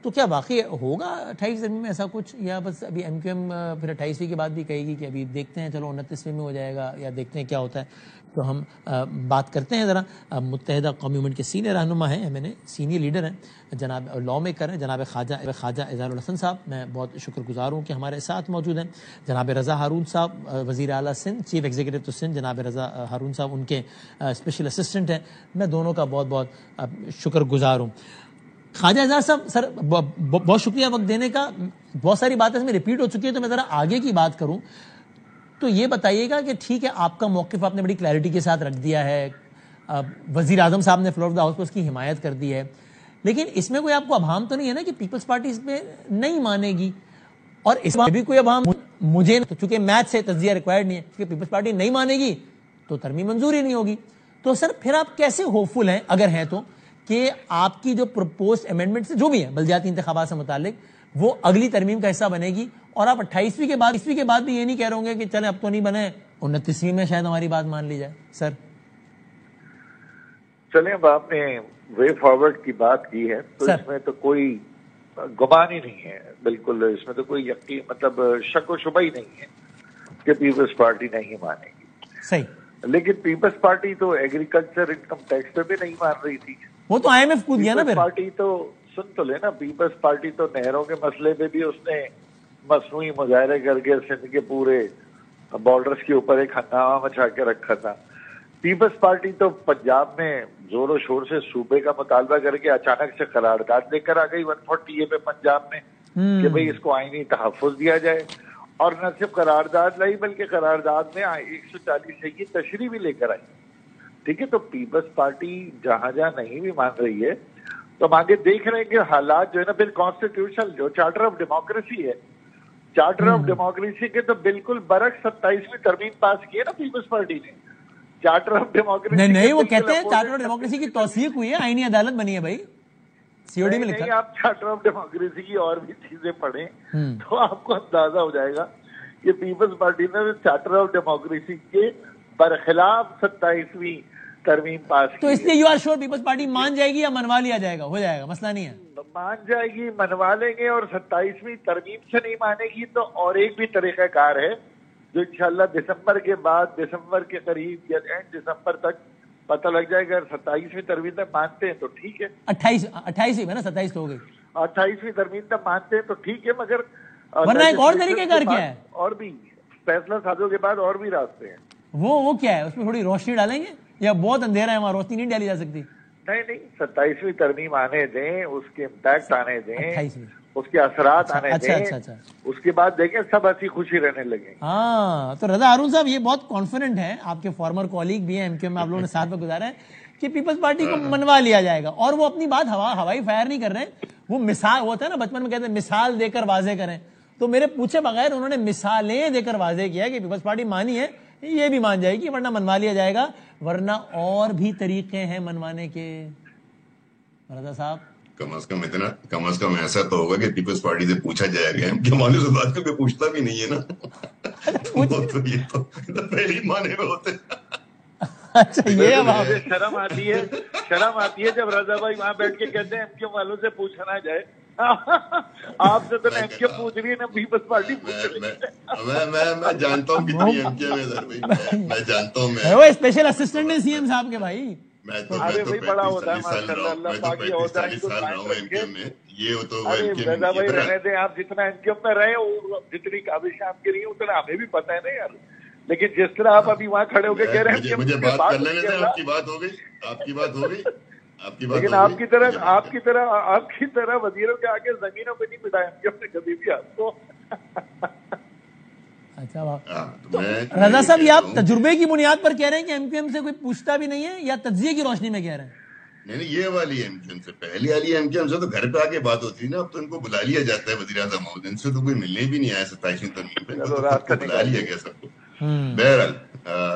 S1: تو کیا واقعی ہوگا 28 ترمیم میں ایسا کچھ, یا بس ابھی MKM پھر 28ویں کے بعد بھی کہے گی کہ ابھی دیکھتے ہیں چلو 29ویں میں ہو جائے گا, یا دیکھتے ہیں کیا ہوتا ہے. تو ہم بات کرتے ہیں ذرا متحدہ قومی موومنٹ کے سینئر رہنما ہیں, MNA سینئر لیڈر ہیں, جناب لا میکر ہیں, جناب خواجہ اظہار الحسن صاحب. میں بہت شکر گزار ہوں کہ ہمارے ساتھ موجود ہیں. جناب رضا ہارون صاحب وزیر اعلیٰ سندھ, چیف ایگزیکٹو تو سندھ, جناب رضا ہارون صاحب ان کے اسپیشل اسسٹنٹ ہیں. میں دونوں کا بہت بہت شکر گزار ہوں. خواجہ اظہار صاحب سر بہت شکریہ وقت دینے کا. بہت ساری باتیں اس میں ریپیٹ ہو چکی ہے تو میں ذرا آگے کی بات کروں. تو یہ بتائیے گا کہ ٹھیک ہے آپ کا موقف آپ نے بڑی کلیئرٹی کے ساتھ رکھ دیا ہے, وزیر اعظم صاحب نے فلور آف دا ہاؤس پہ اس کی حمایت کر دی ہے, لیکن اس میں کوئی آپ کو ابہام تو نہیں ہے نا کہ پیپلز پارٹی اس پہ نہیں مانے گی؟ اور اس میں بھی کوئی ابہام مجھے, چونکہ میتھ سے تجزیہ ریکوائرڈ نہیں ہے, کیونکہ پیپلز پارٹی نہیں مانے گی تو ترمیم منظور ہی نہیں ہوگی. تو سر پھر آپ کیسے ہوپفل ہیں, اگر ہیں تو, کہ آپ کی جو پرپوزڈ امینڈمنٹ سے جو بھی ہے بلدیاتی انتخابات سے متعلق وہ اگلی ترمیم کا حصہ بنے گی, اور آپ 28ویں کے بعد بھی یہ نہیں کہہ رہے ہوں گے کہ چلیں اب تو نہیں بنے, 29ویں میں شاید ہماری بات مان لی جائے؟ سر
S12: چلیں, اب آپ نے وے فارورڈ کی بات کی ہے تو اس میں تو کوئی گمان ہی نہیں ہے, بالکل اس میں تو کوئی یقین مطلب شک و شبہ ہی نہیں ہے کہ پیپلز پارٹی نہیں مانے گی.
S1: صحیح,
S12: لیکن پیپلز پارٹی تو ایگریکلچر انکم ٹیکس پہ بھی نہیں مان رہی تھی,
S1: وہ تو آئی ایم ایف کود گیا نا.
S12: پارٹی تو سن تو لینا, پیپلز پارٹی تو نہروں کے مسئلے پہ بھی اس نے مصنوعی مظاہرے کر کے سندھ کے پورے بارڈرز کے اوپر ایک ہنگامہ مچا کے رکھا تھا. پیپلز پارٹی تو پنجاب میں زور و شور سے صوبے کا مطالبہ کر کے اچانک سے قرارداد لے کر آ گئی 140 پہ پنجاب میں کہ بھئی اس کو آئینی تحفظ دیا جائے, اور نہ صرف قرارداد لائی بلکہ قرارداد میں 140 سے کی تشریح بھی لے کر آئی. ٹھیک ہے, تو پیپلز پارٹی جہاں جہاں نہیں بھی مان رہی ہے تو ہم آگے دیکھ رہے ہیں کہ حالات جو ہے نا پھر کانسٹیٹیوشنل جو چارٹر آف ڈیموکریسی ہے, چارٹر آف ڈیموکریسی کے تو بالکل برعکس 27ویں ترمیم پاس کی ہے نا پیپلز پارٹی نے. چارٹر آف ڈیموکریسی
S1: نہیں, وہ کہتے ہیں چارٹر آف ڈیموکریسی کی توثیق ہوئی ہے, آئینی عدالت بنی ہے بھائی, سی او ڈی میں لکھا.
S12: نہیں, آپ چارٹر آف ڈیموکریسی کی اور بھی چیزیں پڑھیں تو آپ کو اندازہ ہو جائے گا کہ پیپلز پارٹی نے چارٹر آف ڈیموکریسی کے برخلاف 27ویں ترمیم پاس کی.
S1: تو اس لیے یو آر شور پیپلز پارٹی مان جائے گی یا منوا لیا جائے گا؟ ہو جائے گا, مسئلہ نہیں ہے.
S12: مان جائے گی, منوا لیں گے, اور 27ویں ترمیم سے نہیں مانے گی تو اور ایک بھی طریقہ کار ہے جو انشاءاللہ دسمبر کے بعد, دسمبر کے قریب یا اینڈ دسمبر تک پتہ لگ جائے گا. اگر 27ویں ترمیم تک مانتے ہیں تو ٹھیک ہے,
S1: 28 میں نا 27 تو ہو گئی,
S12: 28ویں ترمیم تک مانتے ہیں تو ٹھیک ہے, مگر
S1: ورنہ ایک اور طریقہ کار کیا ہے,
S12: اور بھی فیصلہ سازوں کے بعد اور بھی راستے ہیں.
S1: وہ کیا ہے, اس میں تھوڑی روشنی ڈالیں گے یا بہت اندھیرا ہے وہاں روشنی نہیں ڈالی جا سکتی؟
S12: نہیں, 27ویں ترمیم آنے دیں, اس کے امپیکٹ آنے دیں, اس کے اثرات آنے دیں, اس کے بعد دیکھیں سب ہنسی خوشی رہنے لگیں.
S1: ہاں, تو رضا ہارون صاحب یہ بہت کانفیڈنٹ ہیں, آپ کے فارمر کولیگ بھی ہیں ایم کیو میں, آپ لوگوں نے ساتھ میں گزارا ہے کہ پیپلز پارٹی کو منوا لیا جائے گا, اور وہ اپنی بات ہوائی فائر نہیں کر رہے, وہ مثال ہوتا ہے نا بچپن میں کہتے ہیں مثال دے کر واضح کریں, تو میرے پوچھے بغیر انہوں نے مثالیں دے کر واضح کیا کہ پیپلز پارٹی مانی ہے, یہ بھی مان جائے گی, ورنہ منوا لیا جائے گا, ورنہ اور بھی طریقے ہیں منوانے کے. رضا صاحب
S13: کم از کم ایسا تو ہوگا کہ پیپلز پارٹی سے پوچھا جائے گا, کہ مانو سے بات کر کے پوچھتا بھی نہیں ہے نا, یہ تو پہلی مانے میں ہوتے.
S1: اچھا, یہ
S12: شرم آتی ہے جب رضا بھائی وہاں بیٹھ کے کہتے ہیں ایم کیو والوں سے پوچھنا جائے. آپ سے تو ایم کیو پوچھ رہی ہے نا پیپلز پارٹی پوچھ رہی ہے.
S13: میں جانتا ہوں کتنی ایم کیو ہے سر بھائی, میں جانتا ہوں.
S1: وہ اسپیشل اسسٹنٹ ہے سی ایم صاحب کے بھائی.
S13: میں تو 35 سال رہا ہوں ایم کیو میں. یہ تو
S12: رضا بھائی رہنے دیں, آپ جتنا ایم کیو میں رہے, جتنی کاوشیں آپ کی رہی ہیں اتنا ہمیں بھی پتہ ہے نا یار, لیکن جس طرح آپ ابھی وہاں کھڑے ہو کے کہہ رہے ہیں
S13: مجھے بات کر لینے دیں. آپ کی بات ہو گئی,
S12: لیکن آپ کی طرح وزیروں کے آگے زمینوں پہ نہیں پٹایا ایم کیو نے کبھی بھی آپ کو.
S1: اچھا, رضا صاحب یہ آپ تجربے کی بنیاد پر کہہ رہے ہیں کہ ایم کیو ایم سے کوئی پوچھتا بھی نہیں ہے, یا تجزیے کی روشنی میں کہہ رہے ہیں؟
S13: نہیں, یہ والی ایم کیو ایم سے, پہلی والی ایم کیو ایم سے تو گھر پہ آ کے بات ہوتی ہے نا, اب تو ان کو بلا لیا جاتا ہے وزیر اعظم محمود, ان سے تو کوئی ملنے بھی نہیں آیا 27ویں ترمیم پہ, بلا لیا گیا سب کو. بہرحال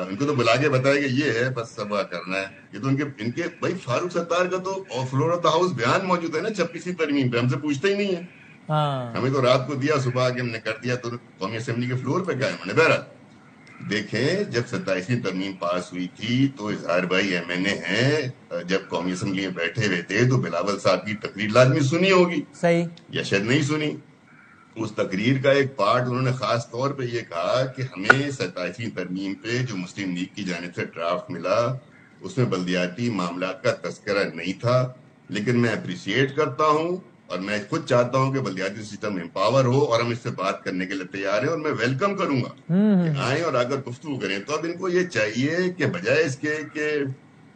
S13: ان کو تو بلا کے بتایا کہ یہ ہے, بس سب کرنا ہے. یہ تو ان کے بھائی فاروق ستار کا تو فلور آف دا ہاؤس بیان موجود ہے نا 26ویں ترمیم پہ, ہم سے پوچھتا ہی نہیں ہے. ہمیں تو رات کو دیا, صبح آگے ہم نے کر دیا, تو قومی اسمبلی کے فلور پہ کیا ہے. بہرحال دیکھیں, جب 27ویں ترمیم پاس ہوئی تھی تو اظہار بھائی ایم این اے ہیں, جب قومی اسمبلی میں بیٹھے ہوئے تھے تو بلاول صاحب کی تقریر لازمی سنی ہوگی,
S1: صحیح,
S13: یا شاید نہیں سنی. اس تقریر کا ایک پارٹ انہوں نے خاص طور پہ یہ کہا کہ ہمیں 27ویں ترمیم پہ جو مسلم لیگ کی جانب سے ڈرافٹ ملا اس میں بلدیاتی معاملات کا تذکرہ نہیں تھا, لیکن میں اپریشیٹ کرتا ہوں اور میں خود چاہتا ہوں کہ بلدیاتی سسٹم امپاور ہو, اور ہم اس سے بات کرنے کے لیے تیار ہیں, اور میں ویلکم کروں گا کہ آئیں اور اگر گفتگو کریں. تو اب ان کو یہ چاہیے کہ بجائے اس کے کہ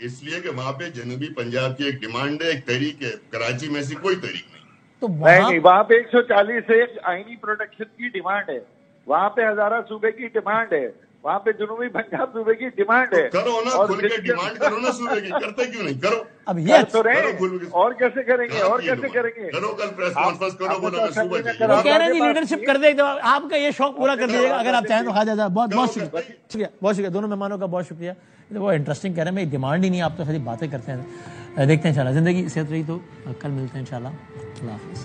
S13: اس لیے کہ وہاں پہ جنوبی پنجاب کی ایک ڈیمانڈ ہے, ایک تحریک ہے, کراچی میں ایسی کوئی تحریک نہیں.
S1: تو
S12: نہیں, وہاں پہ 140 آئینی پروٹیکشن کی ڈیمانڈ ہے, وہاں پہ ہزارہ صوبے کی ڈیمانڈ ہے, وہاں پہ جنوبی پنجاب صوبے کی ڈیمانڈ ہے.
S13: کرو نا, کھل کے ڈیمانڈ کرو نا صوبے کی, کرتے کیوں نہیں, کرو.
S1: اب یہ
S12: تو رہے, اور کیسے کریں گے, اور کیسے کریں گے,
S13: کرو کل پریس کانفرنس کرو, بولو میں صوبہ چاہیے.
S1: وہ کہہ رہے ہیں لیڈرشپ کر دے, آپ کا یہ شوق پورا کر دیجیے گا اگر آپ چاہیں تو. خواجہ صاحب بہت بہت شکریہ, بہت شکریہ, دونوں مہمانوں کا بہت شکریہ. وہ انٹرسٹنگ کہہ رہے ہیں, میں ڈیمانڈ ہی نہیں, آپ تو خالی باتیں کرتے ہیں. دیکھتے ہیں انشاءاللہ, زندگی صحت رہی تو کل ملتے ہیں انشاءاللہ. اللہ حافظ.